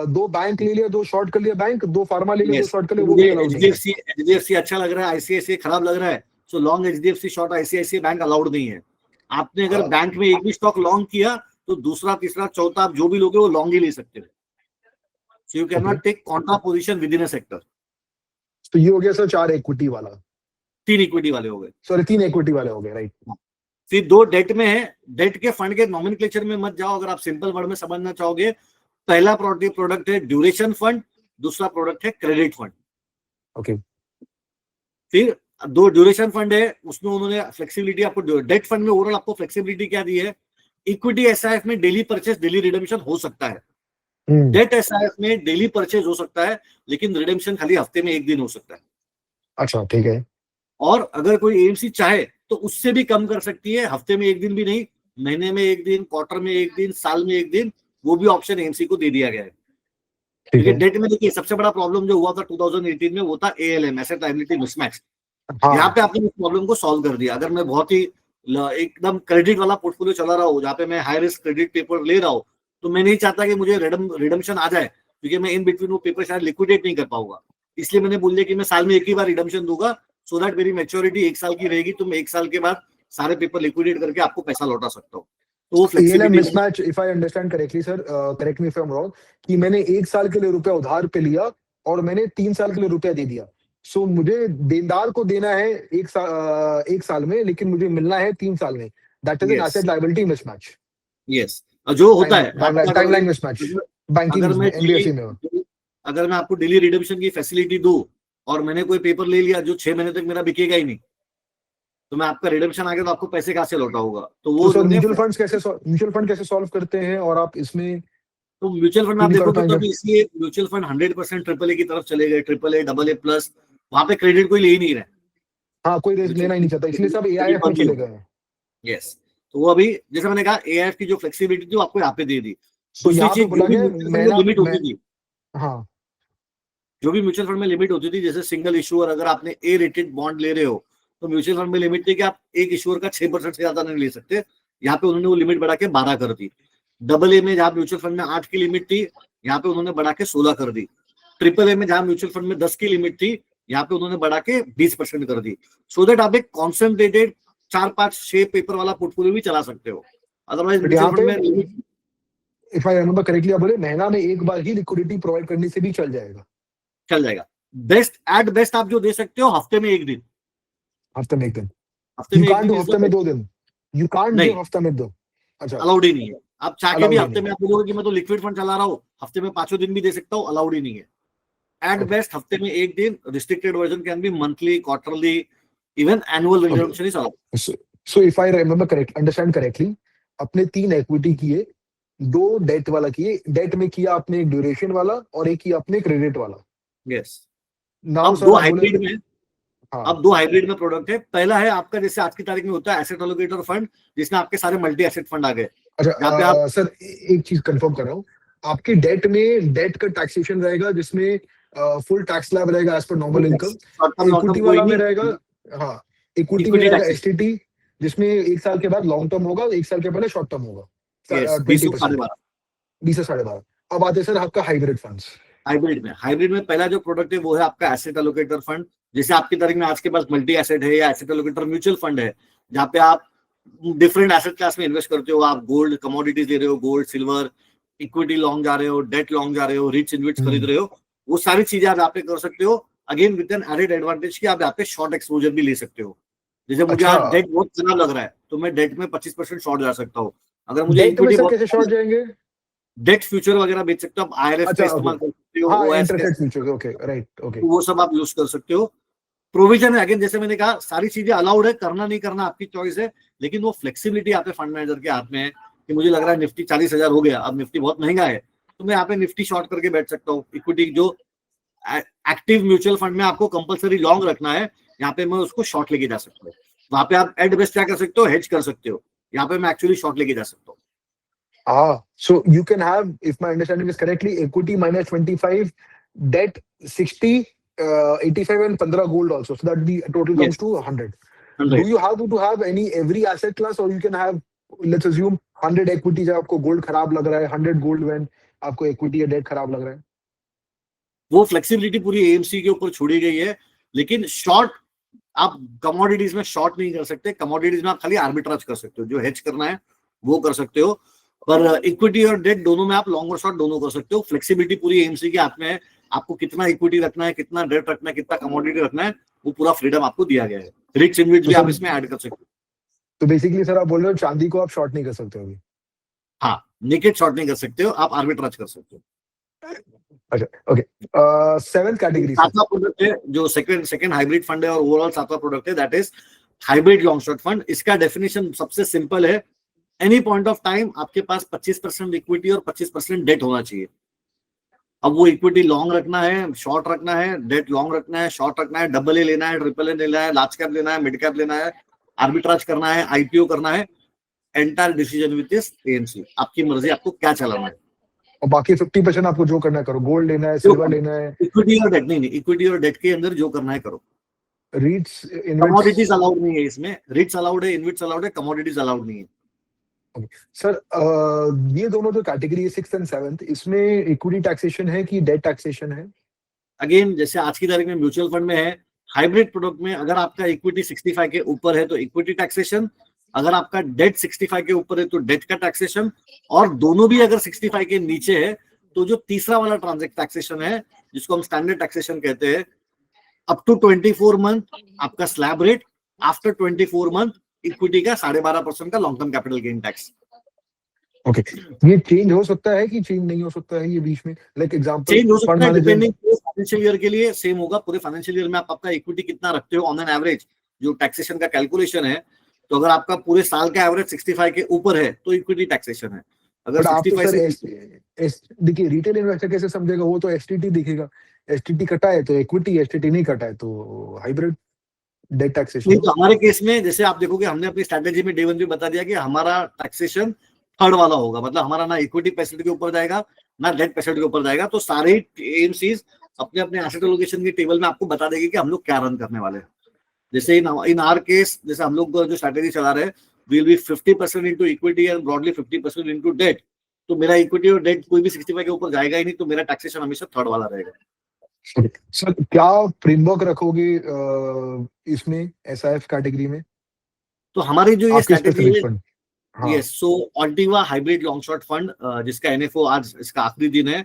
दो बैंक ले लिया, दो शॉर्ट कर लिया बैंक, दो फार्मा ले लिया, दो शॉर्ट कर लिया, वो भी अलाउड नहीं है? एचडीएफसी अच्छा लग रहा है, आईसीआईसीआई खराब लग रहा है, so long HDFC, short ICICI bank allowed नहीं है। आपने अगर बैंक में एक भी स्टॉक लॉन्ग किया तो दूसरा, तीसरा, चौथा आप जो भी लोगे वो लॉन्ग ही ले सकते हैं। So you can not take contra position within a sector. तो ये हो गया सर 4 इक्विटी वाला। 3 इक्विटी वाले हो गए, सॉरी 3 इक्विटी वाले हो गए, राइट? फिर 2 डेट में है। डेट के फंड के नॉमेनक्लेचर में मत जाओ, अगर आप सिंपल वर्ड में समझना चाहोगे। पहला प्रोडक्ट है ड्यूरेशन फंड, दूसरा प्रोडक्ट है क्रेडिट फंड। ओके। फिर 2 ड्यूरेशन फंड है, उसमें उन्होंने फ्लेक्सिबिलिटी आपको, डेट फंड में ओवरऑल आपको फ्लेक्सिबिलिटी क्या दी है? इक्विटी एसआईएफ में डेली परचेस, डेली रिडेम्पशन हो सकता है। डेट एसआईएफ में डेली परचेज हो सकता है, लेकिन रिडेम्पशन खाली हफ्ते में 1 दिन हो सकता है। अच्छा, ठीक है। और अगर कोई एएमसी चाहे तो उससे भी कम कर सकती है, हफ्ते में 1 दिन भी नहीं, महीने में 1 दिन, क्वार्टर में 1 दिन, साल में 1 दिन, वो भी ऑप्शन एएमसी को दे दिया गया है। क्योंकि डेट में देखिए सबसे बड़ा प्रॉब्लम जो हुआ था 2018 में, वो था एएलएम, एसेट लायबिलिटी मिसमैच। यहाँ पे आपने इस प्रॉब्लम को सॉल्व कर दिया। अगर मैं बहुत ही एकदम क्रेडिट वाला पोर्टफोलियो चला रहा हूँ, जहाँ पे मैं हाई रिस्क क्रेडिट पेपर ले रहा हूँ, तो मैं नहीं चाहता कि मुझे रिडम्पशन आ जाए, क्योंकि मैं इन बिटवीन वो पेपर शायद लिक्विडेट नहीं कर पाऊंगा। इसलिए मैंने बोल दिया कि मैं साल में 1 ही बार रिडम्पशन दूंगा, सो दैट मेरी मैच्योरिटी 1 साल की रहेगी, तो मैं 1 साल के बाद सारे पेपर लिक्विडेट करके आपको पैसा लौटा सकता हूँ। तो वो ALM flexibility mismatch, if I understand correctly sir, correct me if I am wrong, कि मैंने 1 साल के लिए रुपया उधार पे लिया और मैंने 3 साल के लिए रुपया दे दिया। सो मुझे देनदार को देना है 1 साल में, लेकिन मुझे मिलना है 3 साल में। That is an yes asset liability mismatch, yes जो होता है आपका, टाइमलाइन मिसमैच अगर बैंकिंग अगर मैं एनबीएफसी में। अगर मैं आपको डेली रिडम्पशन की फैसिलिटी दूं और मैंने कोई पेपर ले लिया जो 6 महीने तक मेरा बिकेगा ही नहीं, तो मैं आपका रिडम्पशन आ गया तो आपको पैसे कहाँ से लौटा होगा? तो तो वो सर उन्होंने, म्यूचुअल फंड कैसे सॉल्व करते हैं, और आप इसमें तो म्यूचुअल फंड में आप नहीं कर देखोगे तो पाएंगे? अभी इसलिए म्यूचुअल फंड 100% ट्रिपल ए की तरफ चले गए, triple A, double A plus, वहां पे क्रेडिट कोई ले ही नहीं रहे। हाँ, कोई रिस्क लेना ही नहीं चाहता, इसलिए सब क्रेडिट AIF में बंद ही चले हो गए हैं। यस, तो वो अभी जैसे मैंने कहा एआईएफ की जो फ्लेक्सिबिलिटी थी वो आपको यहाँ पे दे दी। तो दूसरी यहाँ पे चीज, बोला जो भी गया म्यूचुअल फंड में लिमिट मैं होती थी, हाँ जो भी म्यूचुअल फंड में लिमिट होती थी, जैसे सिंगल इशूअर अगर आपने ए रेटेड बॉन्ड ले रहे हो तो म्यूचुअल फंड में लिमिट थी कि आप एक इशूअर का 6% से ज्यादा नहीं ले सकते। यहाँ पे उन्होंने वो लिमिट बढ़ा के 12 कर दी। डबल ए में जहाँ म्यूचुअल फंड में 8 की लिमिट थी, यहाँ पे उन्होंने बढ़ा के 16 कर दी। ट्रिपल ए में जहाँ म्यूचुअल फंड में 10 की लिमिट थी, यहाँ पे उन्होंने बढ़ा के 20% कर दी, सो दैट आप एक कॉन्सेंट्रेटेड 4-5-6 पेपर वाला पोर्टफोलियो भी चला सकते हो। अदरवाइज बट यहाँ म्यूचुअल फंड पे में, इफ आई रिमेंबर करेक्टली आप बोले महीना में एक बार ही लिक्विडिटी प्रोवाइड करने से भी चल जाएगा। चल जाएगा। बेस्ट एट बेस्ट आप जो दे सकते हो हफ्ते में 1 दिन, हफ्ते में 1 दिन? हफ्ते यू में एक कांट दिन डू इज हफ्ते द में बेस्ट। 2 दिन? यू कांट नहीं, डू हफ्ते में 2? अच्छा, अलाउड ही नहीं है। आप चाह के भी अलाउड ही हफ्ते नहीं। में आप बोलोगे कि मैं तो लिक्विड फंड चला रहा हूँ, हफ्ते में 5 दिन भी दे सकता हूँ, अलाउड ही नहीं है। एट ओके बेस्ट हफ्ते में 1 दिन, restricted version can be monthly, quarterly, even annual okay. Redemption is allowed. So if I remember correct, understand correctly, अपने 3 इक्विटी किए, 2 डेट वाला किए। डेट में किया आपने एक ड्यूरेशन वाला और एक किया आपने क्रेडिट वाला। यस। नाउ अब सर दो आप बोले हाइब्रिड में हाँ। अब 2 हाइब्रिड में प्रोडक्ट है। पहला है आपका, जैसे आज की तारीख में होता है एसेट एलोकेटर फंड, जिसमें आपके सारे मल्टी एसेट फंड आ गए, जहाँ पे आप अच्छा सर, एक चीज कंफर्म कर रहा हूँ, आपकी डेट में डेट का टैक्सेशन रहेगा जिसमें फुल टैक्स स्लैब रहेगा as per normal income. Short term long term equity कोई वाला में नहीं, रहेगा, हाँ, इक्विटी में इक्विटी रहेगा टैक्सेशन। STT, जिसमें 1 साल के बाद लॉन्ग टर्म होगा, 1 साल के पहले शॉर्ट टर्म होगा, यस, 20 और 20%, 12.5। 20 से 12.5। अब आते हैं सर आपका हाइब्रिड फंड्स। हाइब्रिड में पहला जो प्रोडक्ट है वो है आपका एसेट एलोकेटर फंड। जैसे आपकी तारीख में आज के पास मल्टी एसेट है या एसेट एलोकेटर म्यूचुअल फंड है, जहाँ पे आप डिफरेंट एसेट क्लास में इन्वेस्ट करते हो। आप गोल्ड कमोडिटीज ले रहे हो, गोल्ड सिल्वर, इक्विटी लॉन्ग जा रहे हो, डेट लॉन्ग जा रहे हो, रिच इन्वेस्ट खरीद रहे हो, वो सारी चीजें आप यहाँ पे कर सकते हो। Again with an added advantage कि आप यहाँ पे शॉर्ट एक्सपोजर भी ले सकते हो। जैसे मुझे अच्छा, आज डेट बहुत खराब लग रहा है तो मैं डेट में 25% शॉर्ट जा सकता हूँ। अगर मुझे डेट में इक्विटी सर बहुत, कैसे शॉर्ट जाएंगे? डेट फ्यूचर वगैरह बेच सकते हो आप, IRF का अच्छा ओके, इस्तेमाल कर सकते हो, हाँ, OS का, interest rate future, okay right, okay. वो सब आप यूज कर सकते हो। प्रोविजन है, अगेन जैसे मैंने कहा सारी चीजें अलाउड है, करना नहीं करना आपकी चॉइस है, लेकिन वो फ्लेक्सिबिलिटी यहाँ पे फंड मैनेजर के हाथ में है कि मुझे लग रहा है निफ्टी 40,000 हो गया, अब निफ्टी बहुत महंगा है, तो मैं यहाँ पे निफ्टी शॉर्ट करके बैठ सकता हूँ। इक्विटी जो एक्टिव म्यूचुअल फंड में आपको कंपलसरी लॉन्ग रखना है, यहाँ पे मैं उसको शॉर्ट लेके जा सकता हूँ। वहां पे आप एट बेस्ट क्या कर सकते हो, हेज कर सकते हो। यहाँ पे मैं एक्चुअली शॉर्ट लेके जा सकता हूँ। So you can have, if my understanding is correctly, equity minus 25, debt 60, 85 and 15 gold also. So that the total comes Yes, to 100. 100। Do you have to have every asset class, or you can have, let's assume 100 equity जब आपको gold खराब लग रहा है, 100 gold when आपको equity या debt खराब लग रहा है? वो फ्लेक्सिबिलिटी पूरी AMC के ऊपर छोड़ी गई है, लेकिन शॉर्ट आप कमोडिटीज में शॉर्ट नहीं कर सकते। कमोडिटीज में आप खाली आर्बिट्राज कर सकते हो, जो हेज करना है वो कर सकते हो, पर इक्विटी और डेट दोनों में आप लॉन्ग और शॉर्ट दोनों कर सकते हो। फ्लेक्सिबिलिटी पूरी AMC के हाथ में है, आपको कितना इक्विटी रखना है, कितना डेट रखना है, कितना कमोडिटी रखना है, वो पूरा फ्रीडम आपको दिया गया है। रिच इन्वेस्ट तो भी आप सर, इसमें ऐड कर सकते हो। तो बेसिकली सर आप बोल रहे हो चांदी को आप शॉर्ट नहीं कर सकते अभी? हाँ, नेकेड शॉर्ट नहीं कर सकते हो, आप आर्बिट्राज कर सकते हो। अच्छा ओके। 7th कैटेगरी सर, सातवां प्रोडक्ट है जो सेकंड हाइब्रिड फंड है और ओवरऑल सातवां प्रोडक्ट है, that is hybrid long short fund. इसका डेफिनेशन सबसे सिंपल है, एनी पॉइंट ऑफ टाइम आपके पास 25% इक्विटी और 25% डेट होना चाहिए। अब वो इक्विटी लॉन्ग रखना है, शॉर्ट रखना है, डेट लॉन्ग रखना है, शॉर्ट रखना है, डबल ए लेना है, ट्रिपल ए लेना है, लार्ज कैप लेना है, मिड कैप लेना है, आर्बिट्राज करना है, IPO करना है, entire decision with this AMC। आपकी मर्जी, आपको क्या चलाना है। और बाकी 50% आपको जो करना है करो, गोल्ड लेना है, सिल्वर लेना है, इक्विटी और डेट नहीं, इक्विटी और डेट के अंदर जो करना है करो। रीट्स, इन्वेट्स। कमोडिटीज अलाउड नहीं है इसमें, रिट्स अलाउड है, इन्वेट्स अलाउड है, कमोडिटीज अलाउड नहीं है। सर ये दोनों जो कैटेगरी है 6th एंड 7th, इसमें इक्विटी टैक्सेशन है कि डेट टैक्सेशन है? अगेन जैसे आज की तारीख में म्यूचुअल फंड में है, हाइब्रिड प्रोडक्ट में अगर आपका इक्विटी 65 के ऊपर है तो इक्विटी टैक्सेशन, अगर आपका डेट 65 के ऊपर है तो डेट का टैक्सेशन, और दोनों भी अगर 65 के नीचे है तो जो तीसरा वाला ट्रांजेक्ट टैक्सेशन है जिसको हम स्टैंडर्ड टैक्सेशन कहते हैं, अप टू 24 मंथ आपका slab rate, after 24 month equity का 12.5% का long term capital gain tax. Okay, ये चेंज हो सकता है कि चेंज नहीं हो सकता है ये बीच में? लाइक एग्जांपल चेंज हो सकता है डिपेंडिंग फाइनेंशियल ईयर के लिए सेम होगा। पूरे फाइनेंशियल ईयर में आप आपका इक्विटी कितना रखते हो ऑन एन एवरेज, जो टैक्सेशन का कैलकुलेशन है, तो अगर आपका पूरे साल का एवरेज 65 के ऊपर है तो इक्विटी टैक्सेशन है। अगर बट आप तो 65 सर देखिए रिटेल इन्वेस्टर कैसे समझेगा? वो तो एसटीटी दिखेगा, एसटीटी कटा है तो इक्विटी, एसटीटी नहीं कटा है तो हाइब्रिड डेट टैक्सेशन। तो हमारे केस में जैसे आप देखोगे हमने अपनी स्ट्रैटेजी में डे वन भी बता दिया कि हमारा टैक्सेशन थर्ड वाला होगा, मतलब हमारा ना इक्विटी परसेंट के ऊपर जाएगा ना डेट परसेंट के ऊपर जाएगा। तो सारे एएमसीज अपने अपने एसेट एलोकेशन के टेबल में आपको बता देगी कि हम लोग क्या रन करने वाले हैं। जैसे इन आर केस, जैसे हम लोग जो स्ट्रैटेजी चला रहे हैं, will be 50% into equity and broadly 50% into debt. तो मेरा इक्विटी और डेट कोई भी 65 के ऊपर जाएगा ही नहीं, तो मेरा टैक्सेशन हमेशा थर्ड वाला रहेगा। सर क्या फ्रेमवर्क रखोगे इसमें एसआईएफ कैटेगरी में? तो हमारी जो ये स्ट्रैटेजी है, हाँ। यस, सो ऑल्टीवा हाइब्रिड लॉन्ग शॉर्ट फंड, जिसका एनएफओ आज इसका आखिरी दिन है,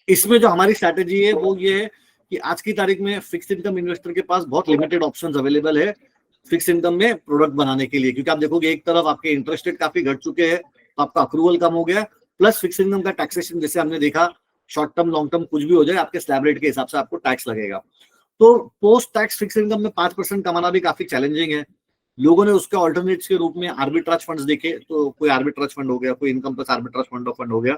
इसमें जो हमारी स्ट्रैटेजी है वो ये है कि आज की तारीख में फिक्स इनकम इन्वेस्टर के पास बहुत लिमिटेड ऑप्शंस अवेलेबल है फिक्स इनकम में प्रोडक्ट बनाने के लिए। क्योंकि आप देखोगे एक तरफ आपके इंटरेस्ट रेट काफी घट चुके हैं, तो आपका अक्रूवल कम हो गया, प्लस फिक्स इनकम का टैक्सेशन जैसे हमने देखा, शॉर्ट टर्म लॉन्ग टर्म कुछ भी हो जाए आपके स्लैब रेट के हिसाब से आपको टैक्स लगेगा। तो पोस्ट टैक्स फिक्स इनकम में 5% कमाना भी काफी चैलेंजिंग है। लोगों ने उसके ऑल्टरनेट्स के रूप में आर्बिट्राज फंड्स देखे, तो कोई आर्बिट्राज फंड हो गया, कोई इनकम प्लस आर्बिट्राज फंड हो गया,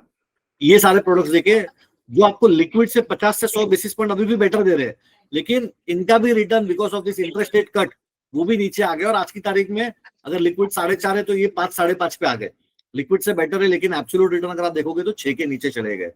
ये सारे प्रोडक्ट्स देखे जो आपको लिक्विड से 50 से 100 बेसिस पॉइंट अभी भी बेटर दे रहे हैं, लेकिन इनका भी return because of this interest rate cut वो भी नीचे आ गया। और आज की तारीख में अगर लिक्विड 4.5 है तो ये 5, 5.5 पे आ गए। लिक्विड से बेटर है, लेकिन एब्सोल्यूट रिटर्न अगर आप देखोगे तो 6 के नीचे चले गए।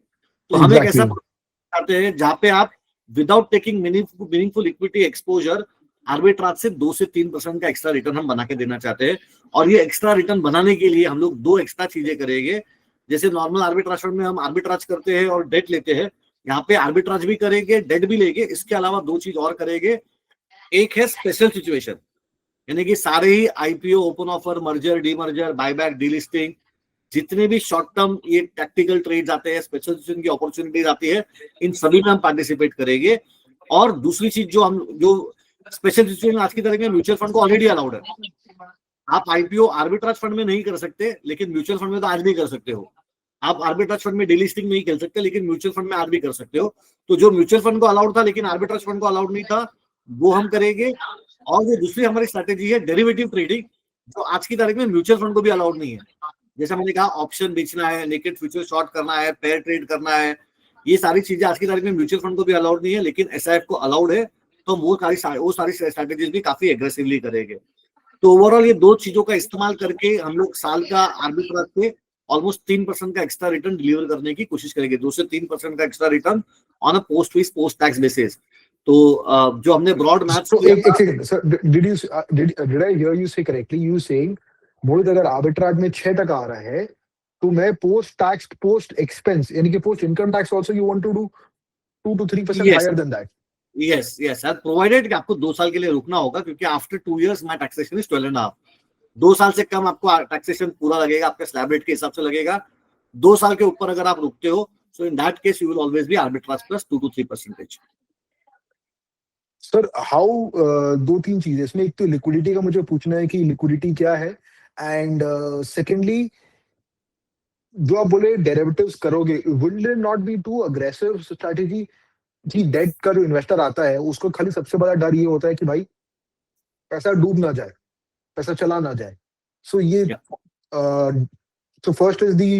तो हम एक ऐसा चाहते हैं जहां पे आप without taking meaningful equity exposure arbitrage से 2 से 3% का एक्स्ट्रा रिटर्न हम बना के देना चाहते हैं। और ये एक्स्ट्रा रिटर्न बनाने के लिए हम लोग 2 एक्स्ट्रा चीजें करेंगे। जैसे नॉर्मल आर्बिट्राज फंड में हम आर्बिट्राज करते हैं और डेट लेते हैं, यहाँ पे आर्बिट्राज भी करेंगे, डेट भी लेंगे। इसके अलावा 2 चीज और करेंगे। एक है स्पेशल सिचुएशन, यानी कि सारे ही IPO, open offer, merger, demerger, buyback, delisting, जितने भी शॉर्ट टर्म ये टैक्टिकल ट्रेड्स आते हैं, स्पेशल सिचुएशन की अपॉर्चुनिटीज आती है, इन सभी में हम पार्टिसिपेट करेंगे। और दूसरी चीज जो स्पेशल सिचुएशन आज की तारीख में म्यूचुअल फंड को ऑलरेडी अलाउड है। आप आईपीओ आर्बिट्राज फंड में नहीं कर सकते, लेकिन म्यूचुअल फंड में तो आज भी कर सकते हो। आप आर्बिट्राज फंड में डीलिस्टिंग नहीं खेल सकते, लेकिन म्यूचुअल फंड में आज भी कर सकते हो। तो जो म्यूचुअल फंड को अलाउड था लेकिन आर्बिट्राज फंड को अलाउड नहीं था, वो हम करेंगे। और जो दूसरी हमारी स्ट्रैटेजी है डेरिवेटिव ट्रेडिंग, जो आज की तारीख में म्यूचुअल फंड को भी अलाउड नहीं है। जैसा मैंने कहा, ऑप्शन बेचना है, नेकेड फ्यूचर शॉर्ट करना है, पेयर ट्रेड करना है, ये सारी चीजें आज की तारीख में म्यूचुअल फंड को भी अलाउड नहीं है, लेकिन एसआईएफ को अलाउड है। तो वो सारी स्ट्रैटेजीज भी काफी एग्रेसिवली करेंगे। तो ओवरऑल ये 2 चीजों का इस्तेमाल करके हम लोग साल का आर्बिट्राज पे ऑलमोस्ट 3% का एक्स्ट्रा रिटर्न डिलीवर करने की कोशिश करेंगे। 2 से 3% का extra return on a post tax basis. तो जो हमने ब्रॉड मैथ्स एक second sir, did I hear you से करेक्टली, यू सेइंग मोहित अगर आर्बिट्राज में 6% आ रहा है तो मैं पोस्ट टैक्स, पोस्ट एक्सपेंस यानी कि post income tax also you want to do 2 to 3% higher than that? Yes provided कि आपको 2 साल के लिए रुकना होगा, क्योंकि after 2 years my taxation is 12.5। 2 साल से कम आपको टैक्सेशन पूरा लगेगा, आपके स्लैब रेट के हिसाब से लगेगा। 2 साल के ऊपर अगर आप रुकते हो, so in that case you will always be arbitrage plus 2 to 3%। Sir how 2-3 चीजें इसमें, एक तो लिक्विडिटी का मुझे पूछना है कि लिक्विडिटी क्या है, एंड सेकेंडली जो आप बोले डेरिवेटिव्स करोगे, will it not be too aggressive strategy? जी, डेट का जो इन्वेस्टर आता है उसको खाली सबसे बड़ा डर ये होता है कि भाई पैसा डूब ना जाए, पैसा चला ना जाए। सो ये so first is the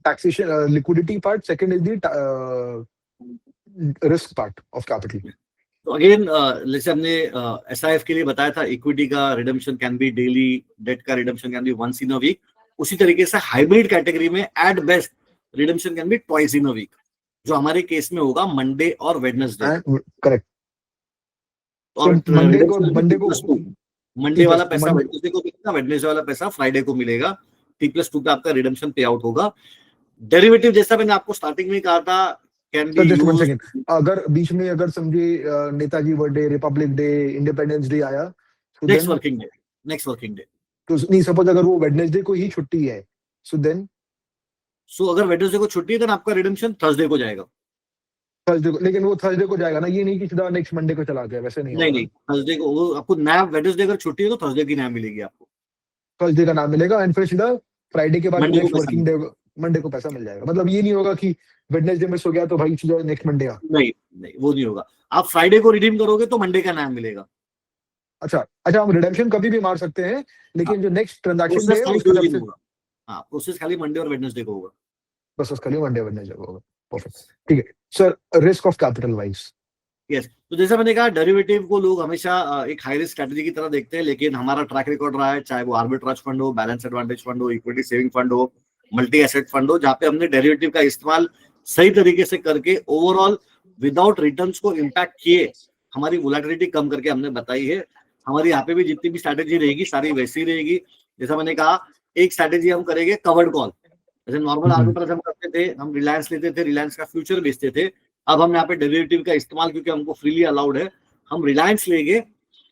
taxation, liquidity part. Second is the risk part of capital. तो अगेन जैसे हमने एसआईएफ के लिए बताया था, इक्विटी का redemption can be daily, debt का redemption can be once in a week. उसी तरीके से हाइब्रिड कैटेगरी में at best redemption can be twice in a week, जो हमारे केस में होगा मंडे और वेडनेसडे। करेक्ट। और मंडे वाला पैसा Monday- वेडनेसडे को मिलेगा, वेडनेसडे वाला पैसा फ्राइडे को मिलेगा। T+2 पे आपका रिडेम्पशन पे आउट होगा। डेरिवेटिव जैसा मैंने आपको स्टार्टिंग में कहा था, कैन बी यूज्ड, अगर बीच में अगर समझे Netaji birthday, Republic day, independence day आया, नेक्स्ट वर्किंग डे तो नहीं, सपोज अगर वो वेडनेसडे को ही छुट्टी है, सो देन अगर वेडनेसडे को छुट्टी है तो आपका रिडेम्पशन थर्सडे को जाएगा। थर्सडे को, लेकिन वो थर्सडे को जाएगा ना, ये नहीं कि सीधा नेक्स्ट मंडे को चला गया, वैसे नहीं नहीं होगा। नहीं, थर्सडे को वो आपको नया, वेडनेसडे अगर छुट्टी है तो थर्सडे की नया मिलेगी आपको, थर्सडे का नाम मिलेगा एंड फिर सीधा फ्राइडे के बाद मंडे को नेक्स्ट पैसा वर्किंग डे मंडे को पैसा मिल जाएगा। मतलब ये नहीं होगा कि वेडनेसडे मिस हो गया तो भाई सीधा नेक्स्ट मंडे आ। नहीं नहीं, वो नहीं होगा। आप फ्राइडे को रिडीम करोगे तो मंडे का नाम मिलेगा। अच्छा अच्छा, हम रिडेम्पशन कभी भी मार सकते हैं, हाँ, लेकिन जो नेक्स्ट ट्रांजैक्शन डे प्रोसेस है खाली उसकी 2 तरफ दिन से होगा। हाँ, प्रोसेस खाली मंडे और वेडनेसडे को होगा। बस उसका लिए मंडे वेडनेसडे को होगा। परफेक्ट, ठीक है sir. Risk of capital wise, yes, तो जैसा मैंने कहा, डेरिवेटिव को लोग हमेशा एक हाई रिस्क स्ट्रेटजी की तरह देखते हैं, लेकिन हमारा ट्रैक रिकॉर्ड रहा है, चाहे वो आर्बिट्राज फंड हो, बैलेंस एडवांटेज फंड हो, इक्विटी सेविंग फंड हो, मल्टी एसेट फंड हो, जहाँ पे हमने डेरिवेटिव का इस्तेमाल सही तरीके से करके ओवरऑल विदाउट रिटर्न्स को इम्पैक्ट किए हमारी वोलेटिलिटी कम करके हमने बताई है। हमारी यहाँ पे भी जितनी भी स्ट्रैटेजी रहेगी सारी वैसी रहेगी। जैसा मैंने कहा, एक स्ट्रैटेजी हम करेंगे कवर्ड कॉल, जैसे नॉर्मल आर्बिट्राज हम करते थे, हम रिलायंस लेते थे, रिलायंस का फ्यूचर बेचते थे। अब हम यहाँ पे डेरिवेटिव का इस्तेमाल, क्योंकि हमको फ्रीली अलाउड है, हम रिलायंस लेंगे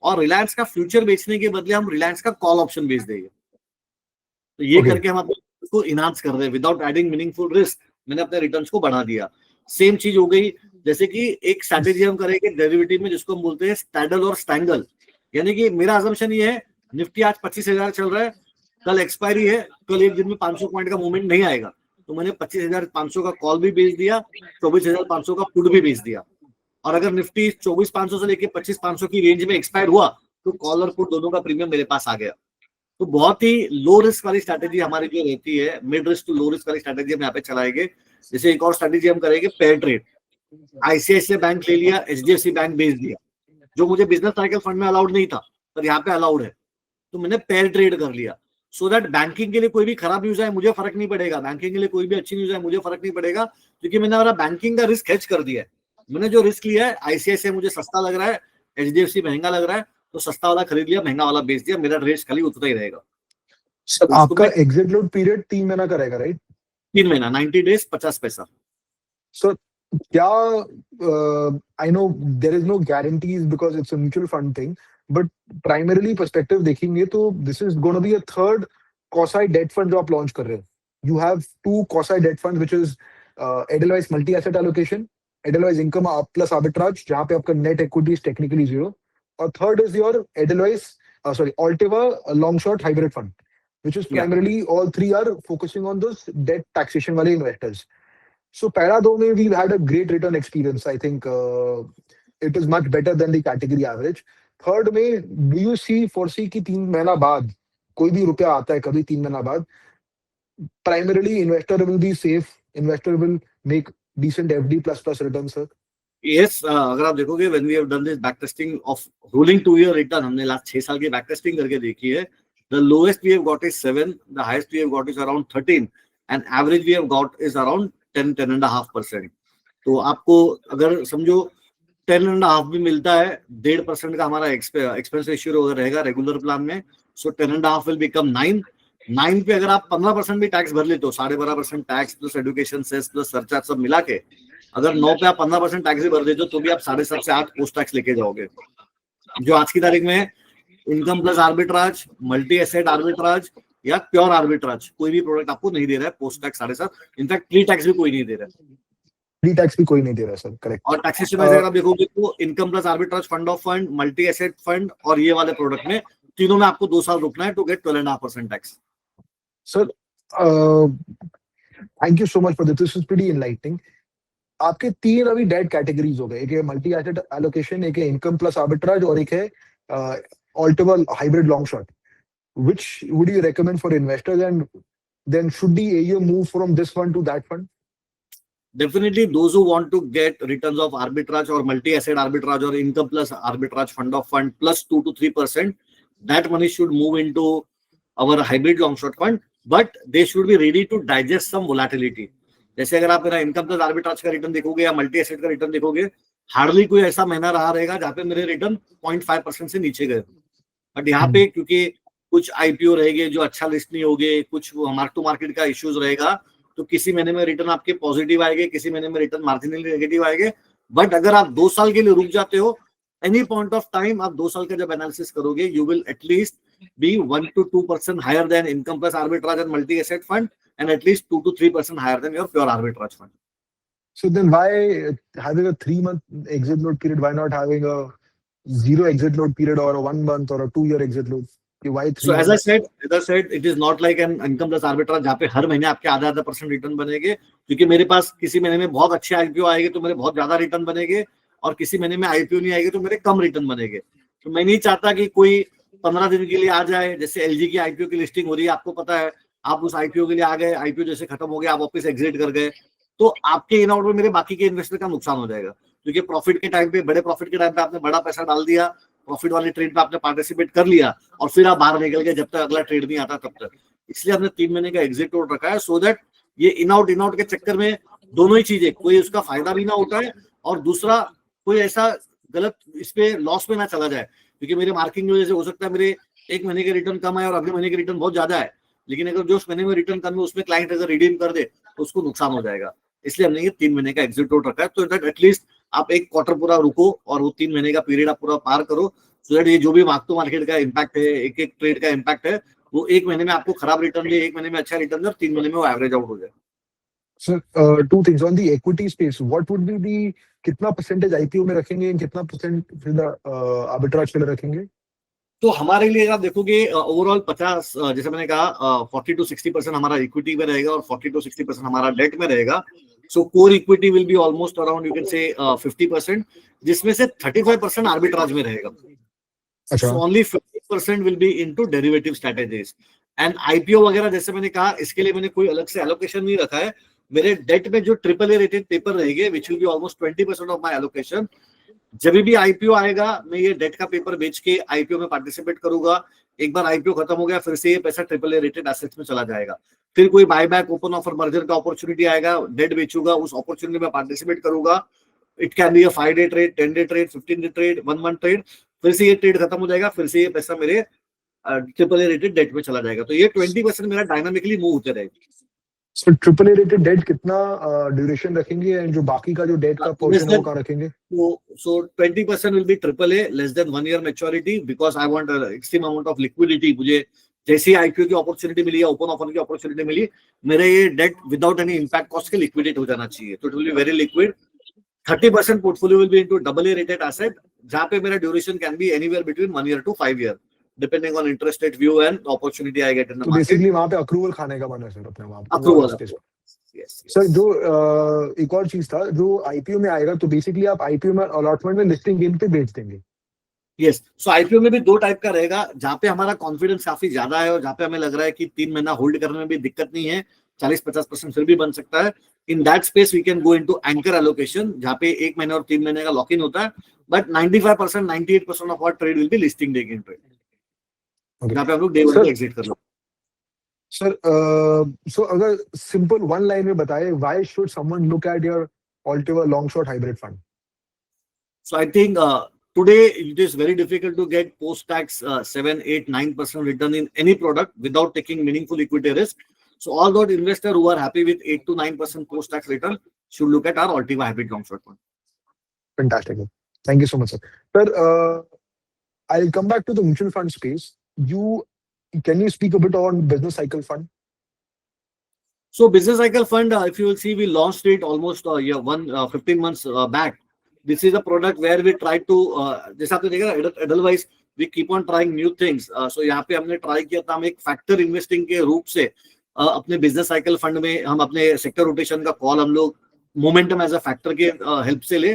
और रिलायंस का फ्यूचर बेचने के बदले हम रिलायंस का कॉल ऑप्शन बेच देंगे। तो ये Okay. करके हम अपने को इनहांस कर रहे हैं विदाउट एडिंग मीनिंगफुल रिस्क। मैंने अपने रिटर्न्स को बढ़ा दिया। सेम चीज हो गई, जैसे कि एक स्ट्रैटेजी हम करेंगे डेरिवेटिव में जिसको हम बोलते हैं स्टैडल और स्टैंगल। यानी कि मेरा असम्पशन ये है, निफ्टी आज 25,000 चल रहा है, कल एक्सपायरी है, कल एक दिन में 500 पॉइंट का मूवमेंट नहीं आएगा, तो मैंने 25,500 का कॉल भी बेच दिया, 24,500 का पुट भी बेच दिया। और अगर निफ्टी 24,500 से लेके 25,500 की रेंज में एक्सपायर हुआ तो कॉल और पुट दोनों का प्रीमियम मेरे पास आ गया। तो बहुत ही लो रिस्क वाली स्ट्रैटेजी हमारी जो रहती है, mid risk to low risk वाली स्ट्रैटेजी हम यहाँ पे चलाएंगे। जैसे एक और स्ट्रैटेजी हम करेंगे पेयर ट्रेड। आईसीआईसीआई बैंक ले लिया, एचडीएफसी बैंक बेच दिया, जो मुझे बिजनेस साइकिल फंड में अलाउड नहीं था पर यहाँ पे अलाउड है, तो मैंने पेयर ट्रेड कर लिया। सो दैट बैंकिंग के लिए कोई भी खराब न्यूज आए मुझे फर्क नहीं पड़ेगा, बैंकिंग के लिए कोई भी अच्छी न्यूज आए मुझे फर्क नहीं पड़ेगा, क्योंकि मैंने मेरा बैंकिंग का रिस्क हेज कर दिया है। मैंने जो रिस्क लिया है, आईसीआईसीआई मुझे सस्ता लग रहा है, एचडीएफसी महंगा लग रहा है, तो सस्ता वाला खरीद लिया, महंगा वाला बेच दिया, मेरा रिस्क खाली उतना ही रहेगा। सर तो इसको आपका मैं एग्जिट लोड पीरियड 3 महीना का रहेगा, राइट? 3 महीना, 90 डेज 50 पैसा। सर क्या, I know there is no guarantees because it's a mutual fund thing, but primarily perspective देखेंगे तो this is gonna be a third quasi debt fund जो आप लॉन्च कर रहे हो। You have two quasi debt fund which is Edelweiss multi asset allocation, Edelweiss income plus arbitrage, जहां पे आपका net equity is technically zero, और third is your Edelweiss sorry Altiva long short hybrid fund, which is या primarily all three are focusing on those debt taxation वाले investors. So पहला दो में we've had a great return experience. I think it is much better than the category average. Third में do you see foresee कि 3 महीना बाद कोई भी रुपया आता है कभी 3 महीना बाद, primarily investor will be safe, investor will make decent FD plus return, sir? Yes, अगर आप देखोगे when we have done this back testing of rolling 2 year return, हमने लास्ट 6 साल की बैक टेस्टिंग करके देखी है। The lowest we have got is 7, the highest we have got is around 13 and average we have got is around 10.5%। तो आपको अगर समझो 10.5 भी मिलता है, 1.5% का हमारा एक्सपेंस रेशियो अगर रहेगा रेगुलर प्लान में, सो 10.5 विल बिकम 9 पे अगर आप 15% भी टैक्स भर लेते हो, 12.5% tax plus education cess plus surcharge सब मिला के, अगर 9 पे आप 15% टैक्स भी भर देते हो तो भी आप 7.5 से 8 पोस्ट टैक्स लेके जाओगे। जो आज की तारीख में income plus arbitrage, multi asset arbitrage या प्योर आर्बिट्राज कोई भी प्रोडक्ट आपको नहीं दे रहा है post tax 7.5, in fact pre tax भी कोई नहीं दे रहा है, प्री टैक्स भी कोई नहीं दे रहा, सर। करेक्ट। और टैक्सेशन में अगर आप देखोगे तो income plus arbitrage, fund of fund, multi asset fund और ये वाले प्रोडक्ट में तीनों में आपको 2 साल रुकना है to get 12.5% tax. Sir thank you so much for this is pretty enlightening. आपके 3 अभी डेट कैटेगरीज हो गए, एक है मल्टी एसेट एलोकेशन, एक है इनकम प्लस आर्बिट्राज और एक है Altiva hybrid long short. Which would you recommend for investors, and then should the AUM move from this fund to that fund? Definitely those who want to get returns of arbitrage or multi-asset arbitrage or income plus arbitrage fund of fund plus 2 to 3%, that money should move into our hybrid long short fund, but they should be ready to digest some volatility. जैसे अगर आप मेरा income plus arbitrage का return देखोगे या multi asset का return देखोगे, hardly कोई ऐसा महीना रहा रहेगा जहाँ पे मेरे रिटर्न 0.5% से नीचे गए। बट यहाँ पे क्योंकि कुछ आईपीओ रहेंगे जो अच्छा लिस्ट नहीं होंगे, कुछ मार्क टू मार्केट का इश्यूज रहेगा, तो किसी महीने में रिटर्न आपके पॉजिटिव आएंगे, किसी महीने में रिटर्न मार्जिनली नेगेटिव आएंगे। बट अगर आप 2 साल के लिए रुक जाते हो, एनी पॉइंट ऑफ टाइम आप 2 साल का जब एनालिसिस करोगे, you will at least be 1 to 2% higher than income plus arbitrage and multi-asset fund, and at least 2 to 3% higher than your pure arbitrage fund. So then why having a 3-month exit load period? Why not having a 0 exit load period or a 1 month or a 2-year exit load? Why 3 So as months? I said, it is not like an income plus arbitrage जहाँ पे हर महीने आपके आधा % return बनेंगे, क्योंकि मेरे पास किसी महीने में बहुत अच्छे आईपीओ आएंगे तो मेरे बहुत ज्यादा रिटर्न बनेंगे, और किसी महीने में आईपीओ नहीं आएंगे तो मेरे कम रिटर्न बनेंगे. तो मैं नहीं चाहता कि कोई 15 दिन के लिए आ जाए. जैसे एलजी की आईपीओ की लिस्टिंग हो रही है, आपको पता है, आप उस आईपीओ के लिए आ गए, आईपीओ जैसे खत्म हो गया, आप वापस एग्जिट कर गए, तो आपके इन आउट में मेरे बाकी के इन्वेस्टर का नुकसान हो जाएगा. क्योंकि प्रॉफिट के टाइम पे, बड़े प्रॉफिट के टाइम पे आपने बड़ा पैसा डाल दिया, प्रॉफिट वाली ट्रेड में आपने पार्टिसिपेट कर लिया, और फिर आप बाहर निकल गए जब तक अगला ट्रेड नहीं आता तब तक. इसलिए हमने 3 महीने का एग्जिट लोड रखा है, सो दैट ये इन आउट के चक्कर में दोनों ही चीजें, कोई उसका फायदा भी ना उठाए और दूसरा कोई ऐसा गलत इस पे लॉस में ना चला जाए. क्योंकि मेरे मार्किंग की वजह से हो सकता है मेरे एक महीने के रिटर्न कम आए और अगले महीने के रिटर्न बहुत ज्यादा है, लेकिन अगर जो उस महीने में रिटर्न कम है उसमें क्लाइंट अगर रिडीम कर दे तो उसको नुकसान हो जाएगा. इसलिए हमने ये 3 महीने का एग्जिट लोड रखा है, तो दैट एटलीस्ट आप एक क्वार्टर पूरा रुको और वो 3 महीने का पीरियड आप पूरा पार करो, सो दैट ये जो भी मार्क टू मार्केट का इम्पैक्ट है, एक एक ट्रेड का इम्पैक्ट है, वो 1 महीने में आपको खराब रिटर्न दे, 1 महीने में अच्छा रिटर्न दे, और 3 महीने में वो एवरेज आउट हो जाए. Sir, 2 things on the equity space. What would be the कितना परसेंटेज आईपीओ में रखेंगे, कितना परसेंट फिर आर्बिट्राज के लिए रखेंगे? तो हमारे लिए आप देखोगे ओवरऑल 50, जैसे मैंने कहा 40 to 60% हमारा इक्विटी में रहेगा और 40 to 60% हमारा डेट में रहेगा. So core equity will be almost around, you can say 50%, जिसमें से 35% आर्बिट्राज में रहेगा. अच्छा. So only 50% will be into derivative strategies. And IPO वगैरह जैसे मैंने कहा, इसके लिए मैंने कोई अलग से एलोकेशन नहीं रखा है. मेरे डेट में जो AAA रेटेड पेपर रहेंगे, which will be almost 20% of my allocation, जब भी आईपीओ आएगा मैं ये डेट का पेपर बेच के आईपीओ में पार्टिसिपेट करूंगा. एक बार आईपीओ खत्म हो गया, फिर से ये पैसा AAA रेटेड एसेट्स में चला जाएगा. फिर कोई बायबैक, ओपन ऑफर, मर्जर का अपॉर्चुनिटी आएगा, डेट बेचूंगा, उस अपॉर्चुनिटी में पार्टिसिपेट करूंगा. It can be a 5-day trade, 10-day trade, 15-day trade, 1 month trade. फिर से ये ट्रेड खत्म हो जाएगा, फिर से ये पैसा मेरे AAA रेटेड डेट में चला जाएगा. तो ये 20% मेरा डायनामिकली मूव होते रहेगा. So AAA रेटेड डेट कितना ड्यूरेशन रखेंगे, एंड जो बाकी का जो डेट का पोर्शन है वो कहाँ रखेंगे? So 20% will be AAA less than 1 year maturity, because I want an extreme amount of liquidity. मुझे जैसे ही आईपीओ की अपॉर्चुनिटी मिली या ओपन ऑफर की अपॉर्चुनिटी मिली, मेरे ये debt without any impact cost के लिक्विडेट हो जाना चाहिए. तो it will be very liquid. 30% portfolio will be into AA rated asset, जहां पे मेरा duration can be anywhere between 1 year to 5 year, depending on interest rate view and opportunity I get in the market. Basically वहां पे accrual खाने का मन है sir अपने वहां पे. अप्रूवल. सर जो एक और चीज था, जो आईपीओ में आएगा, तो बेसिकली आप आईपीओ में अलॉटमेंट में लिस्टिंग गेन पे बेच देंगे? यस. सो आईपीओ में भी 2 टाइप का रहेगा, जहां पे हमारा कॉन्फिडेंस काफी ज्यादा है और जहां पे हमें लग रहा है कि 3 महीना होल्ड करने में भी दिक्कत नहीं है, 40-50% फिर भी बन सकता है. In that space we can go into anchor allocation, जहां पे 1 महीने और 3 महीने का लॉक इन होता है. But 95%, 98% of our trade will be listing day gain trade, जहां पे हम लोग डे 1 पे एग्जिट कर लो. सर सो अगर सिंपल 1 लाइन में बताए, why should someone look at your Altiver long short hybrid fund? So I think today it is very difficult to get post-tax 7, 8, 9% return in any product without taking meaningful equity risk. So all those investors who are happy with 8 to 9% post-tax return should look at our Altiva hybrid long short fund. Fantastic. Thank you so much, sir. Sir, I'll come back to the mutual fund space. Can you speak a bit on business cycle fund? So business cycle fund, if you will see, we launched it almost 15 months back. This is a product where we try to, जैसा आपने देखा, otherwise we keep on trying new things. So यहाँ पे हमने try किया था, हम एक फैक्टर इन्वेस्टिंग के रूप से अपने बिजनेस साइकिल फंड में हम अपने सेक्टर रोटेशन का कॉल हम लोग मोमेंटम एज अ फैक्टर के हेल्प से ले.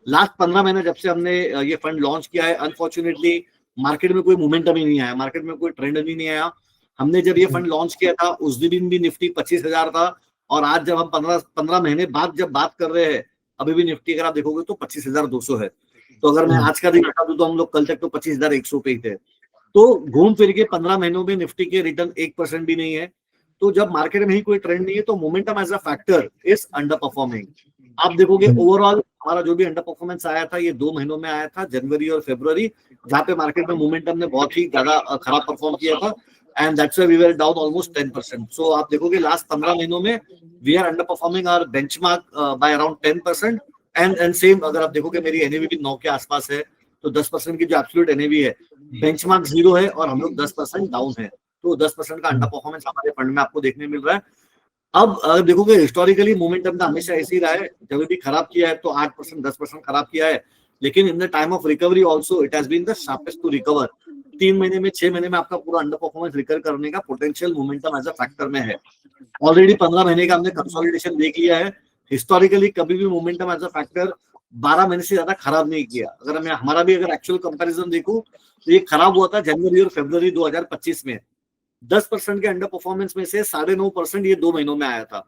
लास्ट 15 महीने जब से हमने ये फंड लॉन्च किया है, अनफॉर्चुनेटली मार्केट में कोई मोमेंटम ही नहीं आया, मार्केट में कोई ट्रेंड ही नहीं आया. हमने जब ये फंड लॉन्च किया था उस दिन भी निफ्टी 25,000 था, और आज जब हम 15 महीने बाद जब बात कर रहे हैं, अभी भी निफ्टी अगर आप देखोगे तो 25,200 है. तो अगर मैं आज का दिन हटा दूं तो हम लोग कल तक तो 25,100 पे ही थे. तो घूम फिर के 15 महीनों में निफ्टी के रिटर्न 1% भी नहीं है. तो जब मार्केट में ही कोई ट्रेंड नहीं है तो momentum as a factor is underperforming. आप देखोगे ओवरऑल हमारा जो भी अंडर परफॉर्मेंस आया था ये 2 महीनों में आया था, जनवरी और फरवरी, जहाँ पे मार्केट में मोमेंटम ने बहुत ही ज्यादा खराब परफॉर्म किया था, and that's why we were down almost 10%. So आप देखोगे लास्ट 15 महीनों में we are underperforming our benchmark by around 10%, and same अगर आप देखोगे मेरी NAV भी 9 के आसपास है, तो 10% की जो एब्सोल्यूट एनएवी है, बेंचमार्क 0 है और हम लोग 10% डाउन है, तो 10% का अंडर परफॉर्मेंस हमारे फंड में आपको देखने मिल रहा है। अब अगर देखोगे हिस्टोरिकली मोमेंटम का हमेशा ऐसे ही रहा है, जब भी खराब किया है तो 8% 10% खराब किया है, लेकिन in the time of recovery also it has been the sharpest to recover. 3 महीने में 6 महीने में आपका पूरा अंडर परफॉर्मेंस रिकवर करने का potential momentum as a factor में है। ऑलरेडी 15 महीने का हमने कंसोलिडेशन देख लिया है। हिस्टोरिकली कभी भी मोमेंटम एज अ फैक्टर 12 महीने से ज्यादा खराब नहीं किया। अगर मैं हमारा भी अगर एक्चुअल कंपैरिजन देखूं तो ये खराब हुआ था जनवरी और फरवरी 2025 में। 10% के अंडर परफॉर्मेंस में से 9.5% ये 2 महीनों में आया था।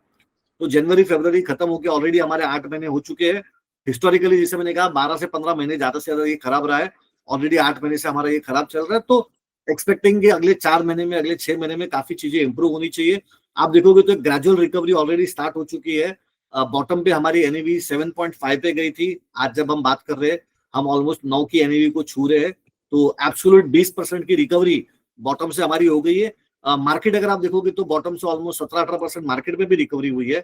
तो जनवरी फरवरी खत्म होकर ऑलरेडी हमारे 8 महीने हो चुके हैं। हिस्टोरिकली जैसे मैंने कहा 12 से 15 महीने ज्यादा से ज्यादा ये खराब रहा है, ऑलरेडी 8 महीने से हमारा ये खराब चल रहा है। तो एक्सपेक्टिंग कि अगले 4 महीने में अगले 6 महीने में काफी चीजें इंप्रूव होनी चाहिए। आप देखोगे तो ग्रेजुअल रिकवरी ऑलरेडी स्टार्ट हो चुकी है। बॉटम पे हमारी एनएवी 7.5 पे गई थी, आज जब हम बात कर रहे हैं हम ऑलमोस्ट 9 की एनएवी को छू रहे हैं। तो एब्सोल्यूट 20% की रिकवरी बॉटम से हमारी हो गई है। मार्केट अगर आप देखोगे तो बॉटम से ऑलमोस्ट 17-18% मार्केट में भी रिकवरी हुई है।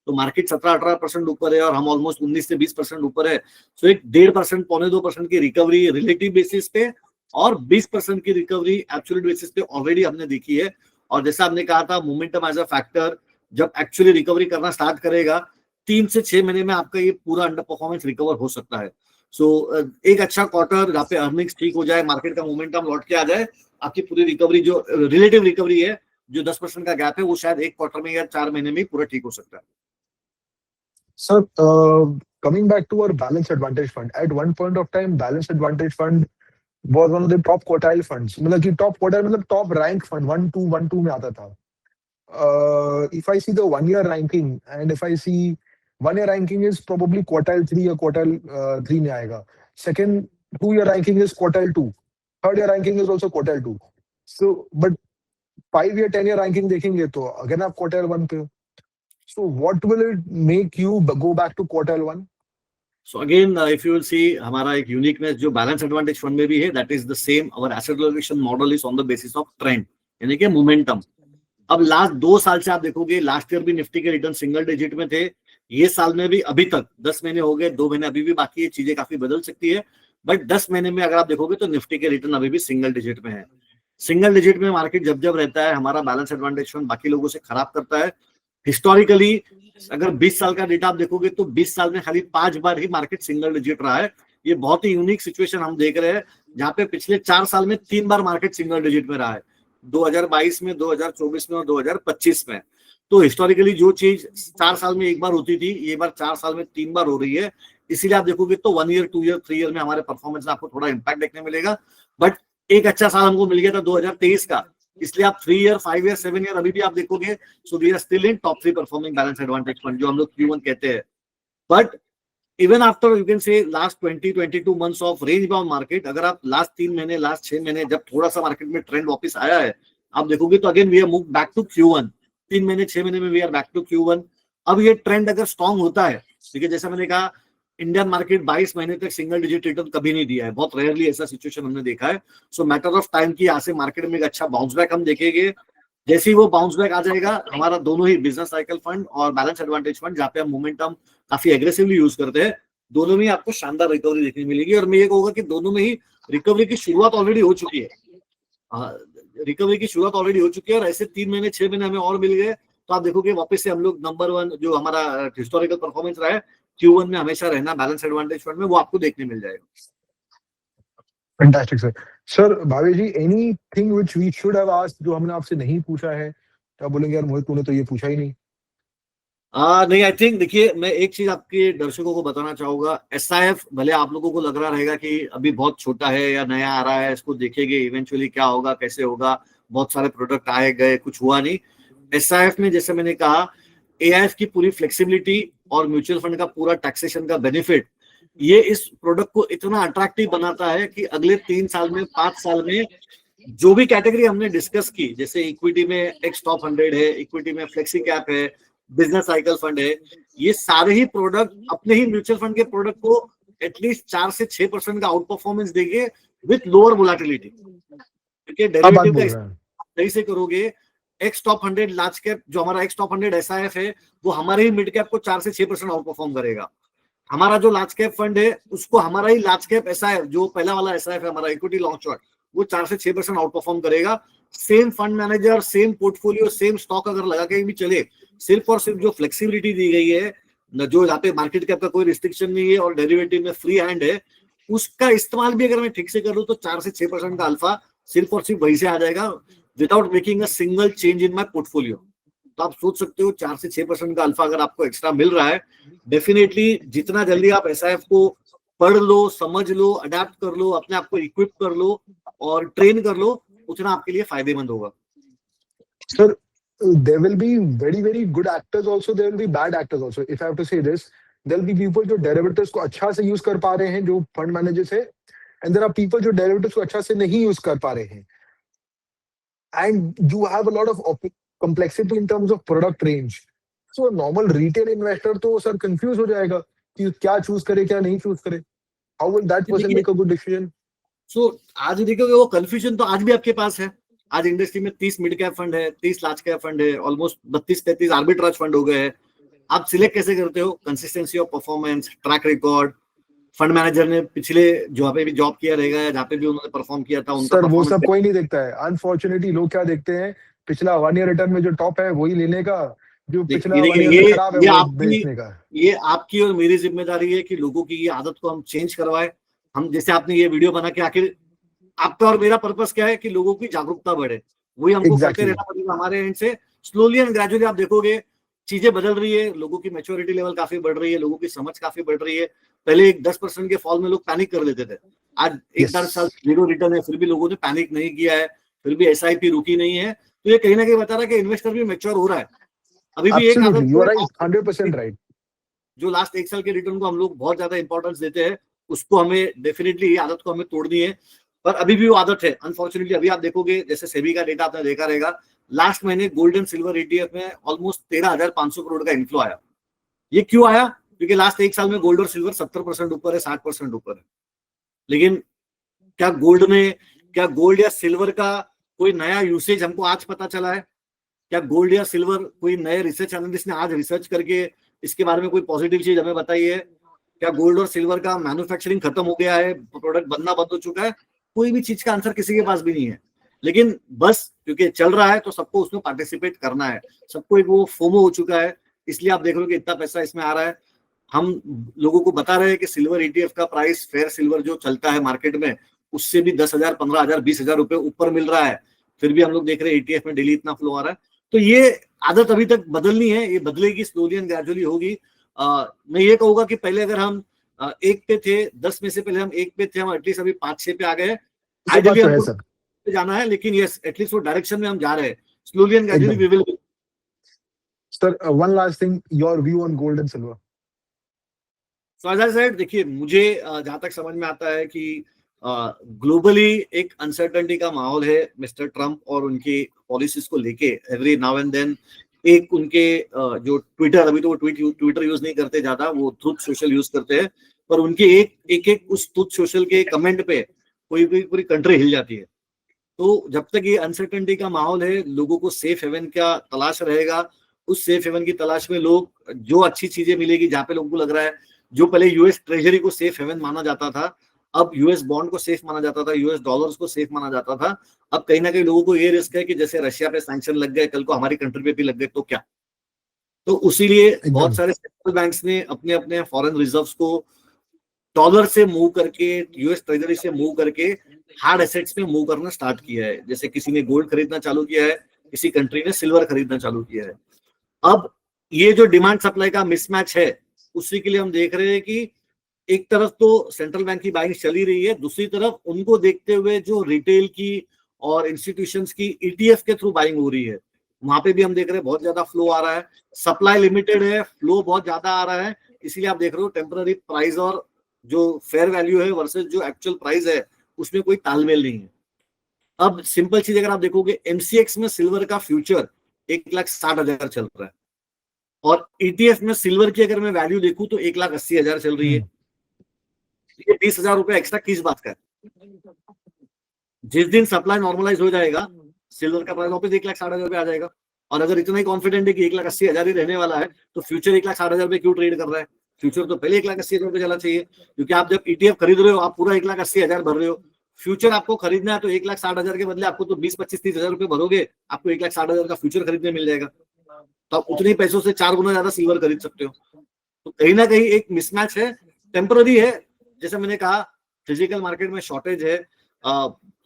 तो मार्केट 17-18% ऊपर है और हम ऑलमोस्ट 19 से 20% ऊपर है। सो एक 1.5% 1.25% की रिकवरी रिलेटिव बेसिस पे और 20% की रिकवरी एब्सोल्यूट बेसिस पे ऑलरेडी हमने देखी है। और जैसा आपने कहा था मोमेंटम एज अ फैक्टर जब एक्चुअली रिकवरी करना स्टार्ट करेगा 3 से 6 महीने में आपका ये पूरा अंडर परफॉर्मेंस रिकवर हो सकता है। सो एक अच्छा क्वार्टर जहाँ पे अर्निंग्स ठीक हो जाए, मार्केट का मोमेंटम लौट के आ जाए, आपकी पूरी रिकवरी जो रिलेटिव रिकवरी है, जो 10% का गैप है, वो शायद एक क्वार्टर में या 4 महीने में पूरा ठीक हो सकता है। Sir, coming back to our balanced advantage fund, at one point of time, balanced advantage fund was one of the top quartile funds. मतलब कि top quartile मतलब top rank fund, 1-2 में आता था. If I see the 1 year ranking and if I see 1 year ranking is probably quartile 3 या quartile 3 में आएगा. Second 2 year ranking is quartile 2. Third year ranking is also quartile 2. So, but 5 year 10 year ranking देखेंगे तो again आप quartile 1 पे हो. So what will it make you go back to quartile 1? So again, if you will see, हमारा एक uniqueness जो balance advantage fund में भी है, that is the same. Our asset allocation model is on the basis of trend, यानी कि momentum. अब last 2 साल से आप देखोगे, लास्ट ईयर भी निफ्टी के रिटर्न सिंगल डिजिट में थे, ये साल में भी अभी तक 10 महीने हो गए, 2 महीने अभी भी बाकी है, चीजें काफी बदल सकती है, बट 10 महीने में अगर आप देखोगे तो निफ्टी के रिटर्न अभी भी सिंगल डिजिट में है। सिंगल डिजिट में मार्केट जब जब रहता है, हमारा बैलेंस एडवांटेज फंड बाकी लोगों से खराब करता है। हिस्टोरिकली अगर 20 साल का डेटा आप देखोगे तो 20 साल में खाली 5 बार ही मार्केट सिंगल डिजिट रहा है। ये बहुत ही यूनिक सिचुएशन हम देख रहे हैं, जहां पे पिछले 4 साल में 3 बार मार्केट सिंगल डिजिट में रहा है, 2022 में, 2024 में और 2025 में। तो हिस्टोरिकली जो चीज 4 साल में एक बार होती थी, ये बार 4 साल में 3 बार हो रही है। इसीलिए आप देखोगे तो 1 ईयर 2 ईयर 3 ईयर में हमारे परफॉर्मेंस में आपको थोड़ा इंपैक्ट देखने मिलेगा। बट एक अच्छा साल हमको मिल गया था 2023 का, इसलिए आप 3 ईयर 5 ईयर 7 ईयर अभी भी आप देखोगे, so we are still in top 3 performing balance advantage fund, जो हम लोग Q1 कहते हैं। But even after you can say last 20-22 months of range bound market, अगर आप लास्ट 3 महीने लास्ट 6 महीने जब थोड़ा सा मार्केट में ट्रेंड वापस आया है, आप देखोगे तो again we are move back to Q1। 3 महीने 6 महीने में we are back to Q1। अब ये ट्रेंड अगर स्ट्रॉन्ग होता है, ठीक है, जैसा मैंने कहा इंडियन मार्केट 22 महीने तक सिंगल डिजिट रिटर्न कभी नहीं दिया है, बहुत रेयरली ऐसा सिचुएशन हमने देखा है। सो मैटर ऑफ टाइम की यहाँ से मार्केट में एक अच्छा बाउंस बैक हम देखेंगे। जैसे ही वो बाउंस बैक आ जाएगा, हमारा दोनों ही बिजनेस साइकिल फंड और बैलेंस एडवांटेज फंड, जहाँ पे हम मोमेंटम काफी एग्रेसिवली यूज करते हैं, दोनों में आपको शानदार रिकवरी देखने मिलेगी। और मैं ये कहूंगा कि दोनों में ही रिकवरी की शुरुआत ऑलरेडी हो चुकी है। रिकवरी की शुरुआत ऑलरेडी हो चुकी है, और ऐसे 3 महीने 6 महीने हमें और मिल गए तो आप देखोगे वापस से हम लोग नंबर 1 जो हमारा हिस्टोरिकल परफॉर्मेंस रहा है Q1 में हमेशा रहना बैलेंस एडवांटेज फंड में, वो आपको देखने मिल जाएगा। Fantastic, sir. Sir, Bhavesh ji, anything which we should have asked जो हमने आपसे नहीं पूछा है, तो आप बोलेंगे यार मोहित तूने तो ये पूछा ही नहीं? नहीं, आई थिंक देखिए, मैं एक चीज आपके दर्शकों को बताना चाहूंगा, SIF भले आप लोगों को लग रहा रहेगा कि अभी बहुत छोटा है या नया आ रहा है, इसको देखेंगे इवेंचुअली क्या होगा कैसे होगा, बहुत सारे प्रोडक्ट आए गए, कुछ हुआ नहीं। SIF में जैसे मैंने कहा, AIF की पूरी फ्लेक्सिबिलिटी और म्यूचुअल फंड का पूरा टैक्सेशन का बेनिफिट, ये इस प्रोडक्ट को इतना अट्रैक्टिव बनाता है कि अगले 3 साल में 5 साल में जो भी कैटेगरी हमने डिस्कस की, जैसे इक्विटी में एक्स टॉप 100 है, इक्विटी में फ्लेक्सी कैप है, बिजनेस साइकिल फंड है, ये सारे ही प्रोडक्ट अपने ही म्यूचुअल फंड के प्रोडक्ट को एटलीस्ट 4 से 6% का आउट परफॉर्मेंस देंगे विथ लोअर वोलेटिलिटी। क्योंकि डेरिवेटिव का सही से करोगे, एक्स टॉप 100 लार्ज कैप जो हमारा एक्स टॉप 100 SIF है, वो हमारे ही मिड कैप को 4 से 6% आउट परफॉर्म करेगा। हमारा जो लार्ज कैप फंड है उसको हमारा ही लार्ज कैप एसआईएफ जो पहला वाला एसआईएफ है हमारा इक्विटी लॉन्ग शॉर्ट, वो 4 से 6% आउट परफॉर्म करेगा। Same fund manager, same portfolio, same stock अगर लगा के भी चले, सिर्फ और सिर्फ जो फ्लेक्सिबिलिटी दी गई है, जो यहाँ पे मार्केट कैप का कोई रिस्ट्रिक्शन नहीं है और डेरिवेटिव में फ्री हैंड है, उसका इस्तेमाल भी अगर मैं ठीक से कर लूं तो 4 से 6% का अल्फा सिर्फ और सिर्फ वही से आ जाएगा, without making a single change in my portfolio. तो आप सोच सकते हो 4 से 6% का अल्फा अगर आपको एक्स्ट्रा मिल रहा है, डेफिनेटली जितना जल्दी आप एसआईएफ को पढ़ लो, समझ लो, अडेप्ट कर लो, अपने आप को इक्विप कर लो और ट्रेन कर लो, उतना आपके लिए फायदेमंद होगा। Sir, there will be very very good actors also, there will be bad actors also. If I have to say this, there will be people जो derivatives को अच्छा से यूज कर पा रहे हैं, जो फंड मैनेजर्स है, and there are people जो derivatives को अच्छा से नहीं यूज कर पा रहे हैं, and you have a lot of complexity in terms of product range. So normal retail investor तो सर कंफ्यूज हो जाएगा कि क्या चूज करे क्या नहीं चूज करे. How will that person make a good decision? सो आज देखोगे वो कंफ्यूजन तो आज भी आपके पास है। आज इंडस्ट्री में 30 मिड कैप फंड है, 30 लार्ज कैप फंड है, ऑलमोस्ट 32-33 आर्बिट्राज फंड हो गए हैं। आप सिलेक्ट कैसे करते हो? Consistency of performance, track record, fund manager ने पिछले जहाँ पे भी जॉब किया रहेगा या जहाँ पे भी उन्होंने परफॉर्म किया था उनका सर वो performance सब कोई नहीं देखता है. अनफॉर्चुनेटली लोग क्या देखते हैं, पिछला 1 ईयर रिटर्न में जो टॉप है वही लेने का, जो पिछला 1 ईयर में खराब है वो बेचने का. ये आपकी और मेरी जिम्मेदारी है कि लोगों की ये आदत को हम चेंज करवाए। हम जैसे आपने ये वीडियो बना के, आखिर आपका और मेरा पर्पस क्या है कि लोगों की जागरूकता बढ़े, वही हमको करते रहना पड़ेगा हमारे एंड से। स्लोली एंड ग्रेजुअली आप देखोगे चीजें बदल रही है, लोगों की मैच्योरिटी लेवल काफी बढ़ रही है, लोगों की समझ काफी बढ़ रही है। पहले एक 10% के फॉल में लोग पैनिक कर लेते थे, आज एक साल जीरो रिटर्न है फिर भी लोगों ने पैनिक नहीं किया है, फिर भी एसआईपी रुकी नहीं है। तो ये कहीं ना कहीं बता रहा है कि इन्वेस्टर भी मैच्योर हो रहा है। अभी भी एक आदत, you are right, 100% right. जो लास्ट एक साल के रिटर्न को हम लोग बहुत ज्यादा इंपॉर्टेंस देते हैं, उसको हमें डेफिनेटली आदत को हमें तोड़नी है। पर अभी भी वो आदत है अनफॉर्चुनेटली। अभी आप देखोगे जैसे सेबी का डेटा आपने देखा रहेगा, लास्ट महीने गोल्ड एंड सिल्वर ईटीएफ में ऑलमोस्ट 13,500 करोड़ का इन्फ्लो आया। ये क्यों आया? क्योंकि लास्ट एक साल में गोल्ड और सिल्वर 70% ऊपर है, 60% ऊपर है। लेकिन क्या गोल्ड या सिल्वर का कोई नया यूसेज हमको आज पता चला है? क्या गोल्ड या सिल्वर कोई नए रिसर्च एनालिस्ट ने आज रिसर्च करके इसके बारे में कोई पॉजिटिव चीज हमें बताई है? क्या गोल्ड और सिल्वर का मैन्युफैक्चरिंग खत्म हो गया है, प्रोडक्ट बनना बंद हो चुका है? कोई भी चीज का आंसर किसी के पास भी नहीं है। लेकिन बस क्योंकि चल रहा है तो सबको उसमें पार्टिसिपेट करना है, सबको एक वो फोमो हो चुका है, इसलिए आप देख रहे हो कि इतना पैसा इसमें आ रहा है। हम लोगों को बता रहे हैं कि सिल्वर ईटीएफ का प्राइस, फेयर सिल्वर जो चलता है मार्केट में, उससे भी 10,000, 15,000, 20,000 रुपए ऊपर मिल रहा है, फिर भी हम लोग देख रहे हैं ईटीएफ में डेली इतना फ्लो आ रहा है। तो ये आदत अभी तक बदलनी है, ये बदलेगी, स्लोली एंड ग्रेजुअली होगी। मैं ये कहूंगा कि पहले अगर हम 1 पे थे, 10 में से पहले हम 1 पे थे, हम एटलीस्ट अभी 5-6 पे आ गए। आइडियली हमको जाना है, लेकिन यस एटलीस्ट वो डायरेक्शन में हम जा रहे हैं, slowly and gradually we will. Sir one last thing, your view on gold and silver. So as I said, देखिए मुझे जहां तक समझ में आता है कि ग्लोबली एक अनसर्टेनिटी का माहौल है मिस्टर ट्रम्प और उनकी पॉलिसीज को लेके। एवरी नाउ एंड देन एक उनके जो ट्विटर, अभी तो वो ट्विटर यूज नहीं करते ज्यादा, वो ट्रुथ सोशल यूज करते हैं, पर उनके एक उस ट्रुथ सोशल के कमेंट पे पूरी कंट्री हिल जाती है। तो जब तक ये अनसर्टेनिटी का माहौल है, लोगों को सेफ हेवन का तलाश रहेगा। उस सेफ हेवन की तलाश में लोग, जो अच्छी चीजें मिलेगी, जहाँ पे लोगों को लग रहा है, जो पहले यूएस ट्रेजरी को सेफ हेवन माना जाता था, अब यूएस बॉन्ड को सेफ माना जाता था, यूएस डॉलर्स को सेफ माना जाता था, अब कहीं ना कहीं लोगों को ये रिस्क है कि जैसे रशिया पे सैंक्शन लग गए, कल को हमारी कंट्री पे भी लग गए तो क्या। तो उसीलिए बहुत सारे सेंट्रल बैंक्स ने अपने अपने फॉरेन रिजर्व्स को डॉलर से मूव करके, यूएस ट्रेजरी से मूव करके हार्ड एसेट्स में मूव करना स्टार्ट किया है। जैसे किसी ने गोल्ड खरीदना चालू किया है, किसी कंट्री ने सिल्वर खरीदना चालू किया है। अब ये जो डिमांड सप्लाई का मिसमैच है, उसी के लिए हम देख रहे हैं कि एक तरफ तो सेंट्रल बैंक की बाइंग चली रही है, दूसरी तरफ उनको देखते हुए जो रिटेल की और इंस्टीट्यूशंस की ईटीएफ के थ्रू बाइंग हो रही है, वहां पे भी हम देख रहे हैं बहुत ज्यादा फ्लो आ रहा है। सप्लाई लिमिटेड है, फ्लो बहुत ज्यादा आ रहा है, इसीलिए आप देख रहे हो टेम्पररी प्राइस और जो फेयर वैल्यू है वर्सेस जो एक्चुअल प्राइस है, उसमें कोई तालमेल नहीं है। अब सिंपल चीज अगर आप देखोगे, एमसीएक्स में सिल्वर का फ्यूचर 1,60,000 चल रहा है, और ईटीएफ में सिल्वर की अगर मैं वैल्यू देखूं तो 1,80,000 चल रही है। ये 20,000 रुपए एक्स्ट्रा किस बात का है? जिस दिन सप्लाई नॉर्मलाइज हो जाएगा, सिल्वर का प्राइस वापस 1,60,000 रुपए आ जाएगा। और अगर इतना ही कॉन्फिडेंट है कि 1,80,000 ही रहने वाला है, तो फ्यूचर 1,60,000 रुपए क्यों ट्रेड कर रहा है? फ्यूचर तो पहले 1,80,000 पे चला चाहिए, क्योंकि आप जब ETF खरीद रहे हो आप पूरा 1,80,000 भर रहे हो। फ्यूचर आपको खरीदना है तो 1,60,000 के बदले आपको तो 20-25-30,000 रुपए भरोगे, आपको 1,60,000 का फ्यूचर खरीदने मिल जाएगा। तो आप उतने पैसों से 4 गुना ज्यादा सिल्वर खरीद सकते हो। तो कहीं ना कहीं एक मिसमैच है, टेम्पररी है। जैसे मैंने कहा, फिजिकल मार्केट में शॉर्टेज है,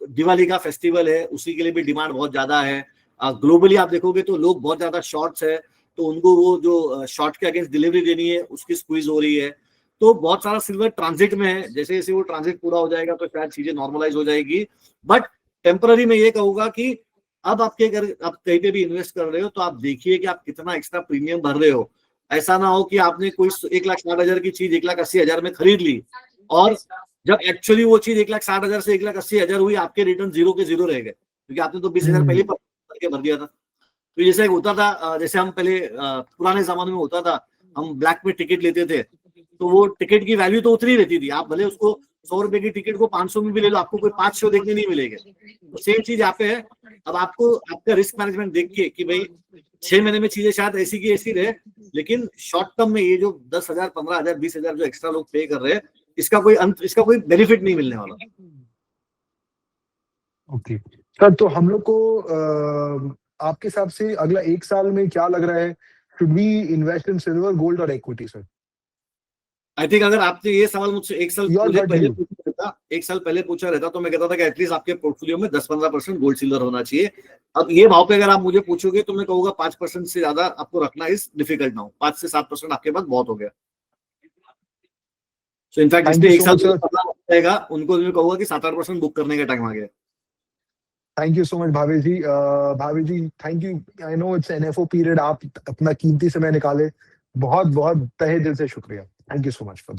दिवाली का फेस्टिवल है, उसी के लिए भी डिमांड बहुत ज्यादा है। ग्लोबली आप देखोगे तो लोग बहुत ज्यादा शॉर्ट्स है, तो उनको वो जो शॉर्ट के अगेंस्ट डिलीवरी देनी है उसकी स्क्वीज हो रही है। तो बहुत सारा सिल्वर ट्रांजिट में है, जैसे जैसे वो ट्रांजिट पूरा हो जाएगा तो शायद चीजें नॉर्मलाइज हो जाएगी। बट टेम्पररी में ये कहूंगा कि अब आपके अगर आप कहीं पे भी इन्वेस्ट कर रहे हो तो आप देखिए कि आप कितना एक्स्ट्रा प्रीमियम भर रहे हो। ऐसा ना हो कि आपने कोई 1,60,000 की चीज 1,80,000 में खरीद ली, और जब एक्चुअली वो चीज 1,60,000 से 1,80,000 हुई, आपके रिटर्न 0 के 0 रह गए, क्योंकि आपने तो 20,000 पहले करके भर दिया था। तो जैसे होता था, जैसे हम पहले पुराने जमाने में होता था, हम ब्लैक में टिकट लेते थे, तो वो टिकट की वैल्यू तो उतनी रहती थी, आप भले उसको 100 रुपए की टिकट को 500 में भी ले लो, आपको कोई 5 शो देखने नहीं मिलेंगे। तो सेम चीज यहाँ पे है। अब आपको आपका रिस्क मैनेजमेंट देख के कि भाई 6 महीने में चीजें शायद ऐसी की ऐसी रहे, लेकिन शॉर्ट टर्म में ये जो 10,000, 15,000, 20,000 जो एक्स्ट्रा लोग पे कर रहे हैं, इसका कोई बेनिफिट नहीं मिलने वाला। ओके सर, तो हम लोग को आपके हिसाब से अगला 1 साल में क्या लग रहा है, should we invest in silver, gold और इक्विटी सर? आई थिंक अगर आपने ये सवाल मुझसे 1 साल Your gut पहले view. पूछा रहता, 1 साल पहले पूछा रहता, तो मैं कहता था कि एटलीस्ट आपके पोर्टफोलियो में 10-15% गोल्ड सिल्वर होना चाहिए। अब ये भाव पे अगर आप मुझे पूछोगे तो मैं कहूंगा 5% से ज्यादा आपको रखना इज डिफिकल्ट नाउ। 5 से 7% आपके पास बहुत हो गया। सो इनफैक्ट Thank जिसने you 1 so साल much, sir. पता रहेगा उनको मैं कहूंगा कि 7-8% बुक करने का टाइम आ गया। थैंक यू सो मच भाभी जी। भाभी जी, thank you. I know it's NFO period, आप अपना कीमती समय निकाले, बहुत बहुत तहे दिल से शुक्रिया। Thank you so much for